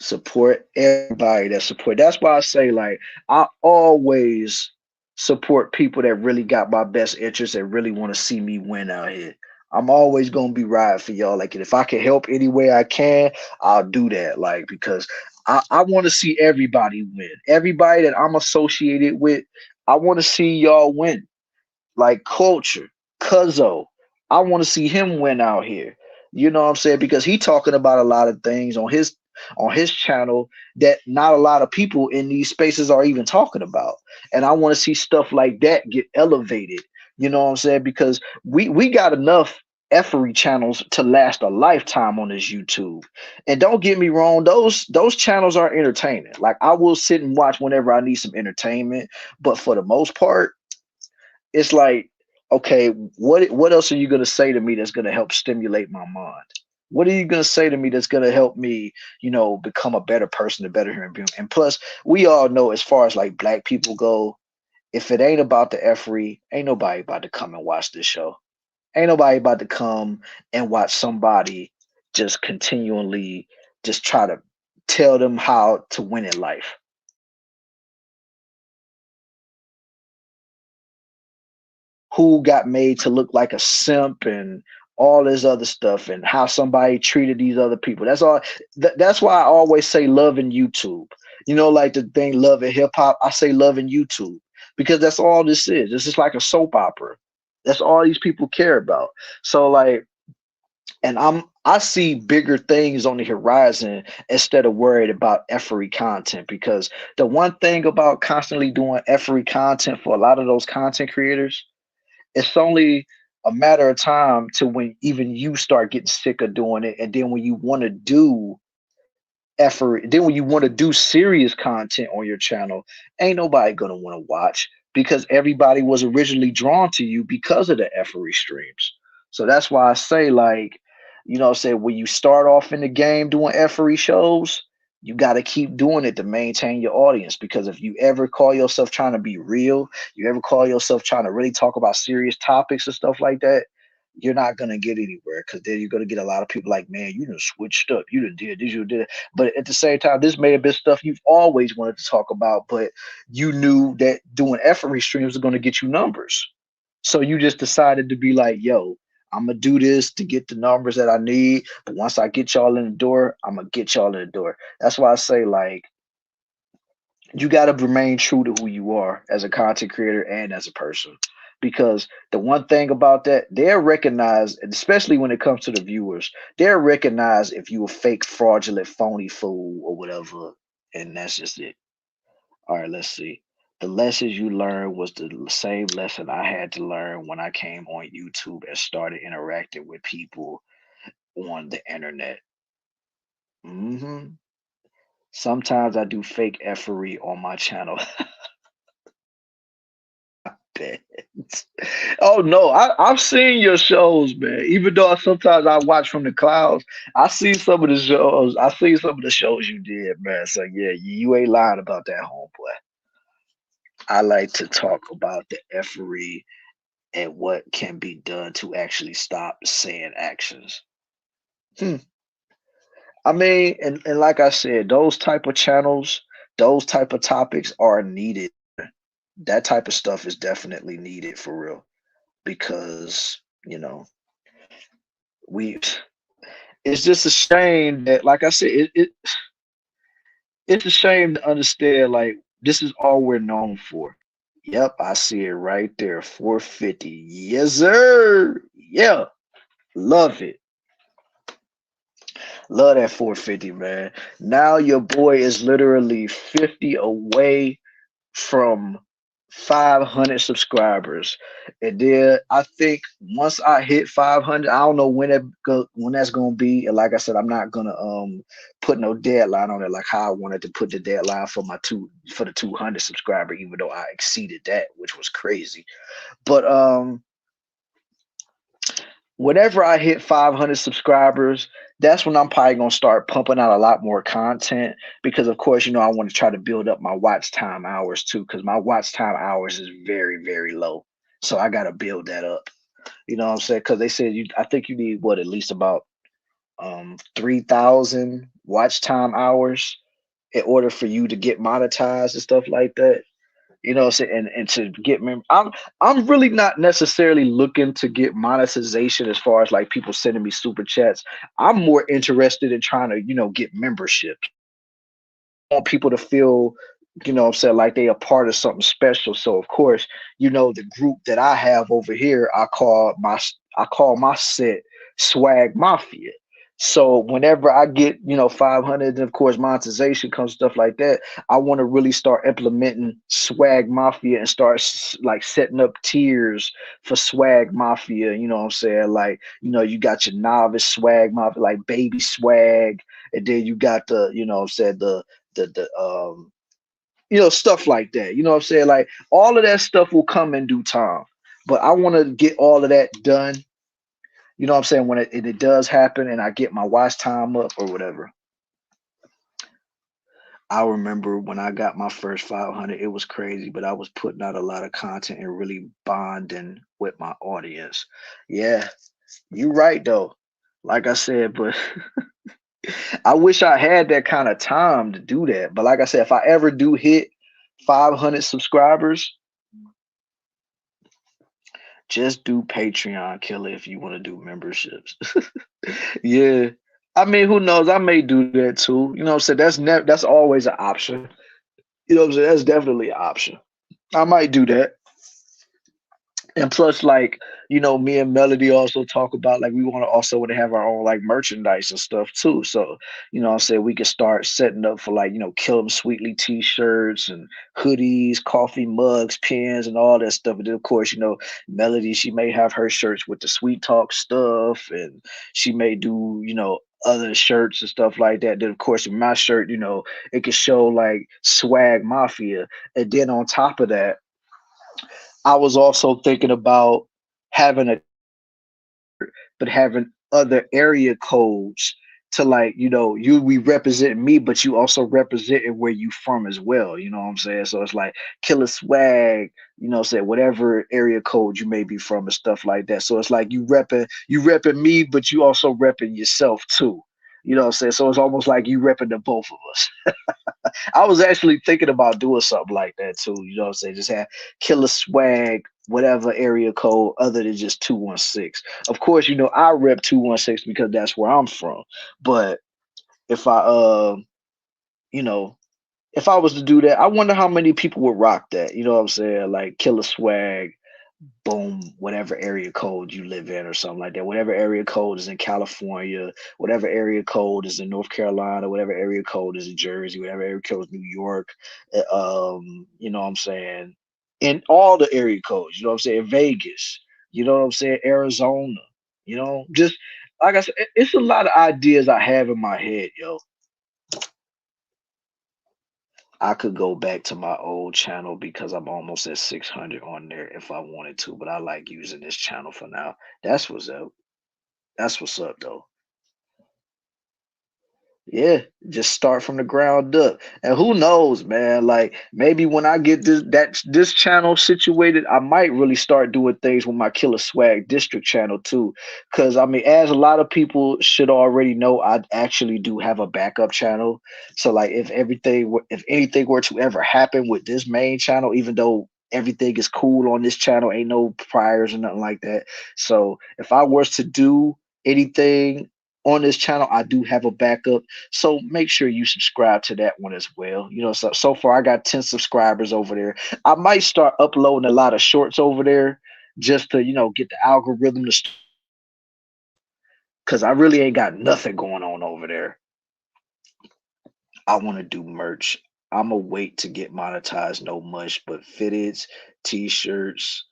Support everybody that support. That's why I say like I always support people that really got my best interest and really want to see me win out here. I'm always gonna be riding for y'all. Like, and if I can help any way I can, I'll do that. Like, because I want to see everybody win. Everybody that I'm associated with, I want to see y'all win. Like Culture, Cuzzo, I want to see him win out here. You know what I'm saying? Because he talking about a lot of things on his channel that not a lot of people in these spaces are even talking about. And I want to see stuff like that get elevated. You know what I'm saying? Because we got enough effery channels to last a lifetime on this YouTube. And don't get me wrong, those channels are entertaining. Like I will sit and watch whenever I need some entertainment, but for the most part, it's like, okay, what else are you gonna say to me that's gonna help stimulate my mind? What are you gonna say to me that's gonna help me, become a better person, a better human being? And plus, we all know as far as like black people go, if it ain't about the effery, ain't nobody about to come and watch this show. Ain't nobody about to come and watch somebody just continually just try to tell them how to win in life. Who got made to look like a simp and all this other stuff and how somebody treated these other people. That's all. That's why I always say love in YouTube. Like the thing love in hip hop, I say love in YouTube because that's all this is. This is like a soap opera. That's all these people care about. So like, and I see bigger things on the horizon instead of worried about effery content, because the one thing about constantly doing effery content for a lot of those content creators, it's only a matter of time to when even you start getting sick of doing it. And then when you want to do effort, then when you want to do serious content on your channel, ain't nobody gonna want to watch because everybody was originally drawn to you because of the effery streams. So that's why I say, like, say when you start off in the game doing effery shows, you got to keep doing it to maintain your audience. Because if you ever call yourself trying to be real, you ever call yourself trying to really talk about serious topics and stuff like that, you're not gonna get anywhere, because then you're gonna get a lot of people like, man, you done switched up, you done did this, you did it. But at the same time, this may have been stuff you've always wanted to talk about, but you knew that doing effery streams are gonna get you numbers. So you just decided to be like, yo, I'm gonna do this to get the numbers that I need. But once I get y'all in the door, I'm gonna get y'all in the door. That's why I say, like, you got to remain true to who you are as a content creator and as a person. Because the one thing about that, they're recognized, and especially when it comes to the viewers, they're recognized if you a fake, fraudulent, phony fool or whatever. And that's just it. All right, let's see. The lessons you learned was the same lesson I had to learn when I came on YouTube and started interacting with people on the internet. Sometimes I do fake effery on my channel. Bet. Oh no, I've seen your shows, man. Even though sometimes I watch from the clouds, I see some of the shows. I see some of the shows you did, man. So yeah, you ain't lying about that, homeboy. I like to talk about the effery and what can be done to actually stop saying actions. Hmm. I mean, and like I said, those type of channels, those type of topics are needed. That type of stuff is definitely needed for real, because we it's just a shame that, like I said, it's a shame to understand, like, this is all we're known for. Yep, I see it right there, 450. Yes, sir. Yeah, love it. Love that 450, man. Now your boy is literally 50 away from 500 subscribers. And then I think once I hit 500, I don't know when that's gonna be. And like I said, I'm not gonna put no deadline on it, like how I wanted to put the deadline for the 200 subscriber, even though I exceeded that, which was crazy. But whenever I hit 500 subscribers, that's when I'm probably gonna start pumping out a lot more content, because of course, I want to try to build up my watch time hours too, because my watch time hours is very, very low. So I gotta build that up. You know what I'm saying? Because they said I think you need what, at least about 3,000 watch time hours in order for you to get monetized and stuff like that. You know what I'm saying? And to get I'm really not necessarily looking to get monetization as far as like people sending me super chats. I'm more interested in trying to, get membership. I want people to feel, what I'm saying, like they are part of something special. So of course, the group that I have over here, I call my set Swag Mafia. So whenever I get, 500, and of course monetization comes, stuff like that, I want to really start implementing Swag Mafia and start like setting up tiers for Swag Mafia. You know what I'm saying? Like, you got your novice Swag Mafia, like baby swag, and then you got the, what I'm saying, the stuff like that. You know what I'm saying? Like all of that stuff will come in due time. But I want to get all of that done. You know what I'm saying? When it does happen and I get my watch time up or whatever. I remember when I got my first 500, it was crazy, but I was putting out a lot of content and really bonding with my audience. Yeah, you're right though. Like I said, but I wish I had that kind of time to do that. But like I said, if I ever do hit 500 subscribers, just do Patreon, Killer, if you want to do memberships. Yeah. I mean, who knows? I may do that too. You know what I'm saying? That's always an option. You know what I'm saying? That's definitely an option. I might do that. And plus, like, me and Melody also talk about like we want to have our own like merchandise and stuff too. So, I'm saying we can start setting up for like, Kill 'em Sweetly t-shirts and hoodies, coffee mugs, pens, and all that stuff. And then of course, Melody, she may have her shirts with the sweet talk stuff, and she may do, other shirts and stuff like that. Then of course in my shirt, it could show like swag mafia. And then on top of that, I was also thinking about having but having other area codes to like, you we represent me, but you also representing where you from as well. You know what I'm saying? So it's like Killer Swag, say whatever area code you may be from and stuff like that. So it's like you repping me, but you also repping yourself too. You know what I'm saying? So it's almost like you repping the both of us. I was actually thinking about doing something like that too. You know what I'm saying? Just have Killer Swag, whatever area code other than just 216. Of course, I rep 216 because that's where I'm from. But if you know, if I was to do that, I wonder how many people would rock that. You know what I'm saying? Like Killer Swag, boom, whatever area code you live in or something like that. Whatever area code is in California, whatever area code is in North Carolina, whatever area code is in Jersey, whatever area code is New York, you know what I'm saying? In all the area codes, you know what I'm saying? Vegas, you know what I'm saying? Arizona, just like I said, it's a lot of ideas I have in my head, yo. I could go back to my old channel because I'm almost at 600 on there if I wanted to, but I like using this channel for now. That's what's up. That's what's up, though. Yeah, just start from the ground up. And who knows, man? Like maybe when I get this channel situated, I might really start doing things with my Killer Swag District channel too. Cause I mean, as a lot of people should already know, I actually do have a backup channel. So like if anything were to ever happen with this main channel, even though everything is cool on this channel, ain't no priors or nothing like that. So if I was to do anything on this channel, I do have a backup. So make sure you subscribe to that one as well. So far I got 10 subscribers over there. I might start uploading a lot of shorts over there just to, get the algorithm to because I really ain't got nothing going on over there. I want to do merch. I'm gonna wait to get monetized no much, but fitteds, t-shirts,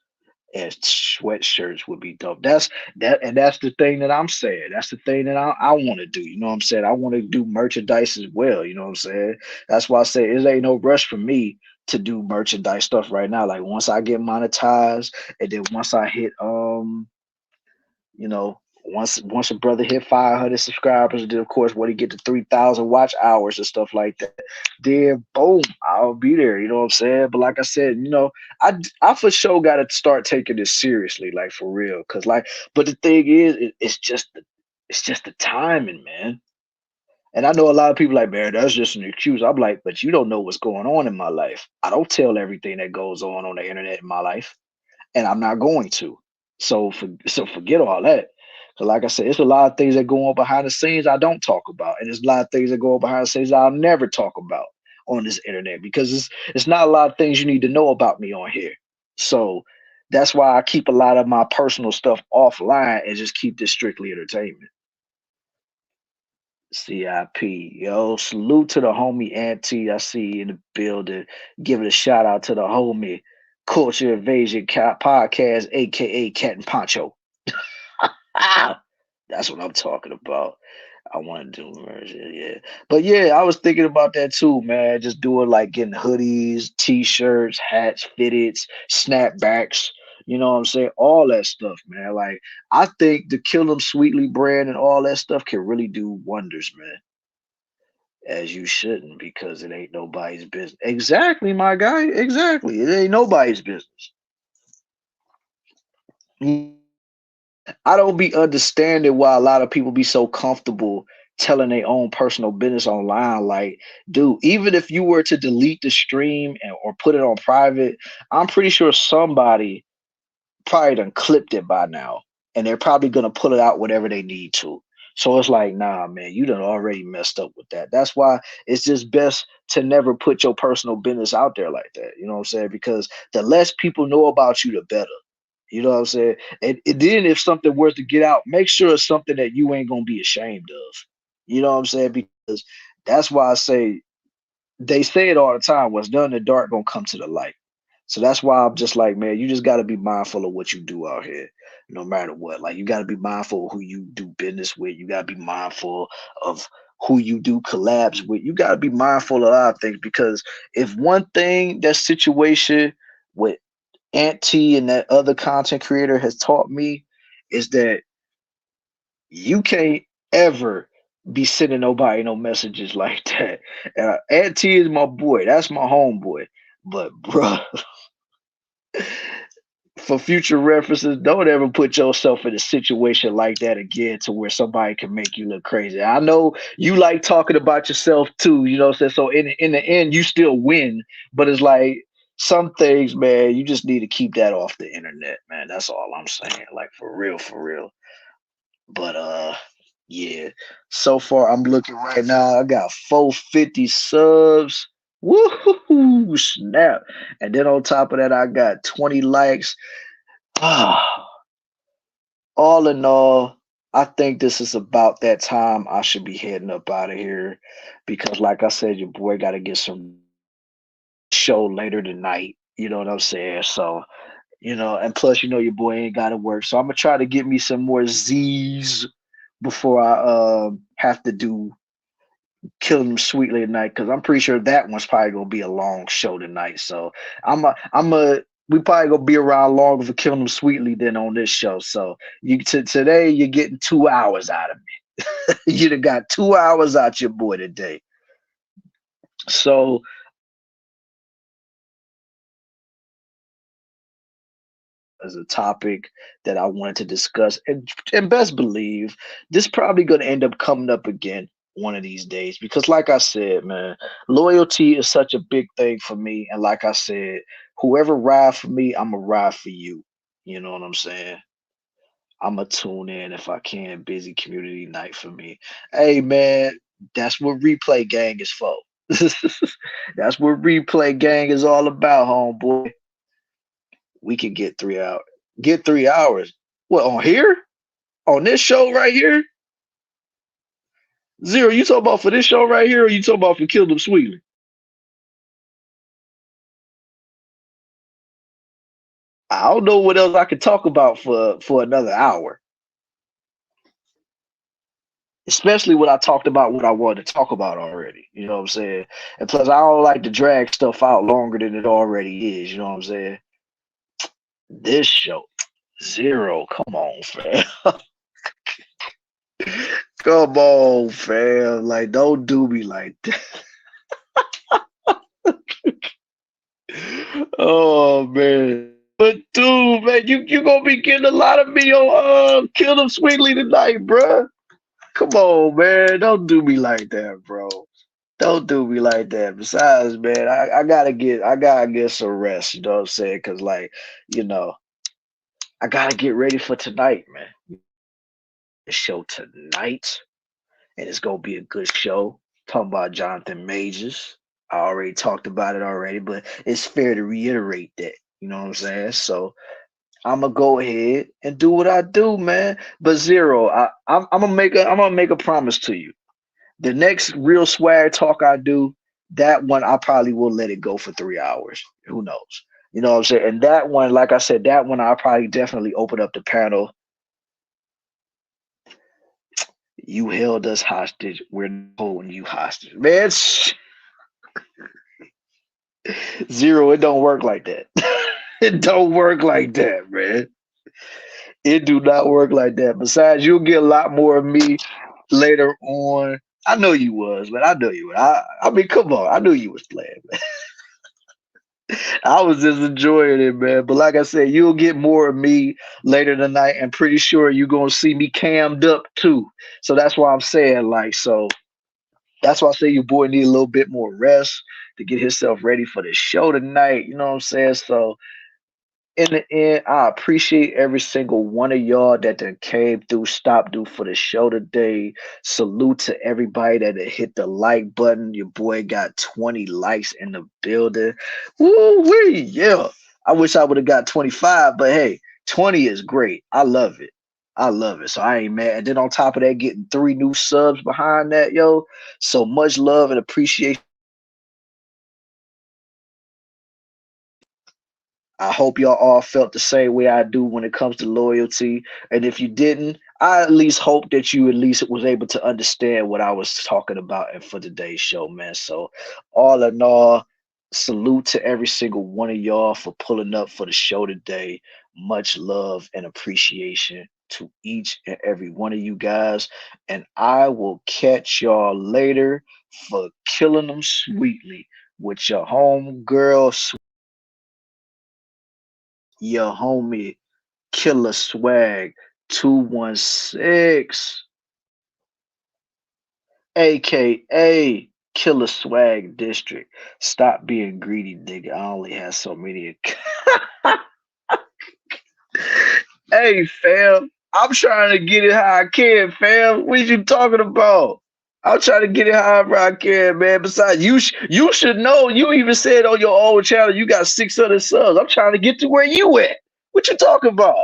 and sweatshirts would be dope. That's the thing that I'm saying. That's the thing that I want to do. You know what I'm saying? I want to do merchandise as well. You know what I'm saying? That's why I say it ain't no rush for me to do merchandise stuff right now. Like once I get monetized, and then once I hit you know, once a brother hit 500 subscribers, then of course when he get to 3,000 watch hours and stuff like that, then boom, I'll be there. You know what I'm saying? But like I said, I for sure got to start taking this seriously, like for real. Cause like, but the thing is, it's just the timing, man. And I know a lot of people like, man, that's just an excuse. I'm like, but you don't know what's going on in my life. I don't tell everything that goes on the internet in my life, and I'm not going to. So forget all that. So like I said, it's a lot of things that go on behind the scenes I don't talk about, and there's a lot of things that go on behind the scenes I'll never talk about on this internet because it's not a lot of things you need to know about me on here. So that's why I keep a lot of my personal stuff offline and just keep this strictly entertainment. CIP, yo, salute to the homie Auntie I see you in the building. Give it a shout out to the homie Culture Invasion Podcast, aka Cat and Poncho. That's what I'm talking about. I want to do merch, yeah. But yeah, I was thinking about that too, man. Just doing like getting hoodies, t-shirts, hats, fitteds, snapbacks. You know what I'm saying? All that stuff, man. Like I think the Kill 'Em Sweetly brand and all that stuff can really do wonders, man. As you shouldn't, because it ain't nobody's business. Exactly, my guy. Exactly. It ain't nobody's business. I don't be understanding why a lot of people be so comfortable telling their own personal business online. Like, dude, even if you were to delete the stream or put it on private, I'm pretty sure somebody probably done clipped it by now, and they're probably gonna put it out whatever they need to. So it's like, nah, man, you done already messed up with that. That's why it's just best to never put your personal business out there like that. You know what I'm saying? Because the less people know about you, the better. You know what I'm saying? And then if something were to get out, make sure it's something that you ain't gonna be ashamed of. You know what I'm saying? Because that's why I say they say it all the time. What's done in the dark gonna come to the light. So that's why I'm just like, man, you just got to be mindful of what you do out here, no matter what. Like, you got to be mindful of who you do business with. You got to be mindful of who you do collabs with. You got to be mindful of a lot of things, because if one thing that situation with Ant T and that other content creator has taught me is that you can't ever be sending nobody no messages like that. Ant T is my boy. That's my homeboy. But, bruh, for future references, don't ever put yourself in a situation like that again to where somebody can make you look crazy. I know you like talking about yourself too, you know what I'm saying? So in the end, you still win, but it's like some things, man, you just need to keep that off the internet, man. That's all I'm saying. Like, for real, for real. But yeah. So far I'm looking right now, I got 450 subs. Woohoo! Snap. And then on top of that, I got 20 likes. Ah, all in all, I think this is about that time I should be heading up out of here, because, like I said, your boy got to get some show later tonight. You know what I'm saying? So, and plus, your boy ain't got to work. So I'm gonna try to get me some more Z's before I have to do Kill 'Em Sweetly tonight, because I'm pretty sure that one's probably gonna be a long show tonight. So we probably gonna be around longer for Kill 'Em Sweetly than on this show. So today you're getting 2 hours out of me. You done got 2 hours out your boy today. So as a topic that I wanted to discuss, and best believe this probably gonna end up coming up again one of these days, because, like I said, man, loyalty is such a big thing for me. And like I said, whoever ride for me, I'm gonna ride for you. You know what I'm saying? I'm gonna tune in if I can. Busy community night for me. Hey, man, that's what Replay Gang is for. That's what Replay Gang is all about, homeboy. We can get 3 hours. Get 3 hours. What, on here? On this show right here? Zero, you talking about for this show right here, or you talking about for Kill 'Em Sweetly? I don't know what else I could talk about for another hour. Especially what I talked about, what I wanted to talk about already. You know what I'm saying? And plus, I don't like to drag stuff out longer than it already is. You know what I'm saying? This show, Zero. Come on, fam. Come on, fam. Like, don't do me like that. Oh, man. But dude, man, you gonna be getting a lot of me on Kill 'Em Sweetly tonight, bruh. Come on, man. Don't do me like that, bro. Don't do me like that. Besides, man, I gotta get some rest, you know what I'm saying? Cause, like, you know, I gotta get ready for tonight, man. The show tonight, and it's gonna be a good show. Talking about Jonathan Majors. I already talked about it already, but it's fair to reiterate that. You know what I'm saying? So I'm gonna go ahead and do what I do, man. But Zero, I'm gonna make a promise to you. The next real swag talk I do, that one I probably will let it go for 3 hours. Who knows? You know what I'm saying? And that one, like I said, that one I'll probably definitely open up the panel. You held us hostage. We're holding you hostage. Man, Zero, it don't work like that. It don't work like that, man. It do not work like that. Besides, you'll get a lot more of me later on. I know you was, man. I know you was. I mean, come on. I knew you was playing, man. I was just enjoying it, man. But like I said, you'll get more of me later tonight, and pretty sure you're gonna see me cammed up too. So that's why I'm saying, like, so that's why I say your boy need a little bit more rest to get himself ready for the show tonight. You know what I'm saying? So in the end, I appreciate every single one of y'all that done came through, stopped through for the show today. Salute to everybody that done hit the like button. Your boy got 20 likes in the building. Woo wee, yeah. I wish I would have got 25, but hey, 20 is great. I love it. I love it. So I ain't mad. And then on top of that, getting 3 new subs behind that, yo. So much love and appreciation. I hope y'all all felt the same way I do when it comes to loyalty. And if you didn't, I at least hope that you at least was able to understand what I was talking about and for today's show, man. So all in all, salute to every single one of y'all for pulling up for the show today. Much love and appreciation to each and every one of you guys. And I will catch y'all later for killing them sweetly with your home girl, your homie Killer Swag 216, aka Killer Swag District. Stop being greedy, nigga. I only have so many. Hey, fam, I'm trying to get it how I can, fam. What you talking about? I'm trying to get it however I can, man. Besides, you should know. You even said on your old channel you got 600 subs. I'm trying to get to where you at. What you talking about?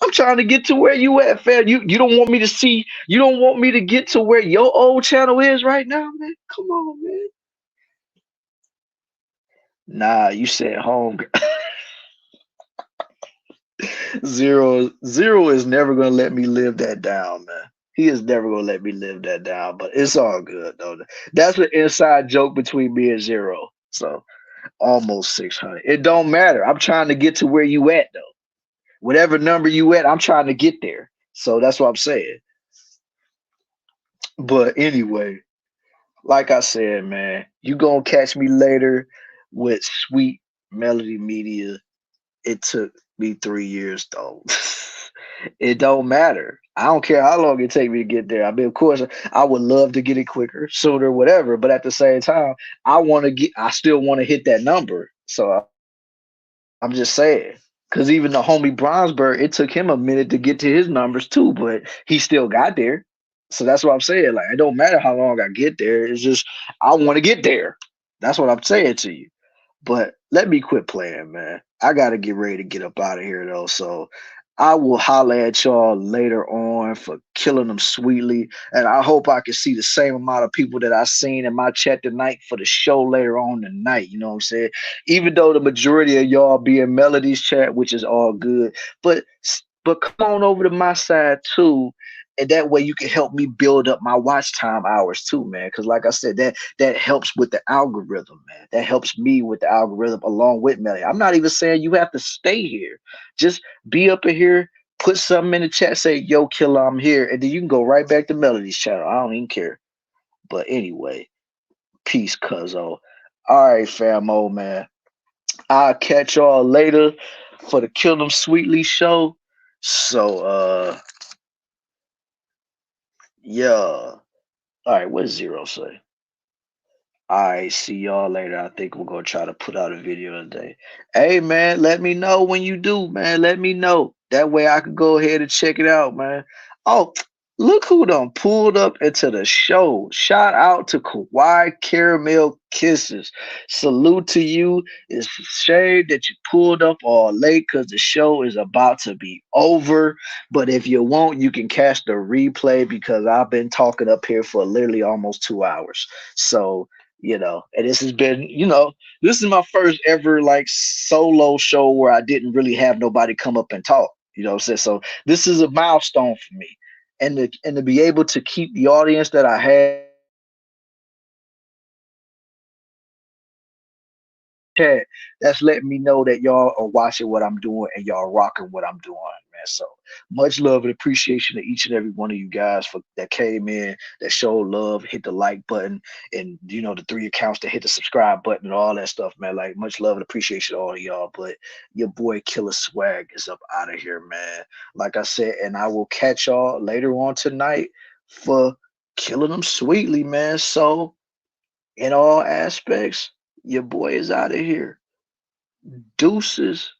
I'm trying to get to where you at, fam. You don't want me to see. You don't want me to get to where your old channel is right now, man. Come on, man. Nah, you said home. Zero is never gonna let me live that down, man. He is never gonna let me live that down. But it's all good though. That's an inside joke between me and Zero. So almost 600. It don't matter. I'm trying to get to where you at though. Whatever number you at, I'm trying to get there. So that's what I'm saying. But anyway, like I said, man, you gonna catch me later with Sweet Melody Media. It took me 3 years though. It don't matter. I don't care how long it take me to get there. I mean, of course, I would love to get it quicker, sooner, whatever. But at the same time, I want to get. I still want to hit that number. So I'm just saying. Because even the homie Bronsberg, it took him a minute to get to his numbers too, but he still got there. So that's what I'm saying. Like, it don't matter how long I get there. It's just I want to get there. That's what I'm saying to you. But let me quit playing, man. I gotta get ready to get up out of here though. So I will holler at y'all later on for killing them sweetly. And I hope I can see the same amount of people that I seen in my chat tonight for the show later on tonight. You know what I'm saying? Even though the majority of y'all be in Melody's chat, which is all good. But come on over to my side too. And that way you can help me build up my watch time hours too, man. Because like I said, that helps with the algorithm, man. That helps me with the algorithm along with Melody. I'm not even saying you have to stay here. Just be up in here, put something in the chat, say, yo, killer, I'm here. And then you can go right back to Melody's channel. I don't even care. But anyway, peace, cuzzo. All right, famo, man. I'll catch y'all later for the Kill Them Sweetly show. So, yeah. All right, what does Zero say? All right, see y'all later. I think we're gonna try to put out a video today. Hey man, let me know when you do, man. Let me know. That way I can go ahead and check it out, man. Oh, look who done pulled up into the show. Shout out to Kawhi Caramel Kisses. Salute to you. It's a shame that you pulled up all late because the show is about to be over. But if you want, you can catch the replay because I've been talking up here for literally almost 2 hours. So and this has been, this is my first ever like solo show where I didn't really have nobody come up and talk. You know what I'm saying? So this is a milestone for me. And to be able to keep the audience that I had chat, that's letting me know that y'all are watching what I'm doing and y'all rocking what I'm doing, man. So much love and appreciation to each and every one of you guys for that came in, that showed love, hit the like button, and you know the 3 accounts that hit the subscribe button and all that stuff, man. Like much love and appreciation to all of y'all. But your boy Killer Swag is up out of here, man. Like I said, and I will catch y'all later on tonight for Killing Them Sweetly, man. So in all aspects, your boy is out of here. Deuces.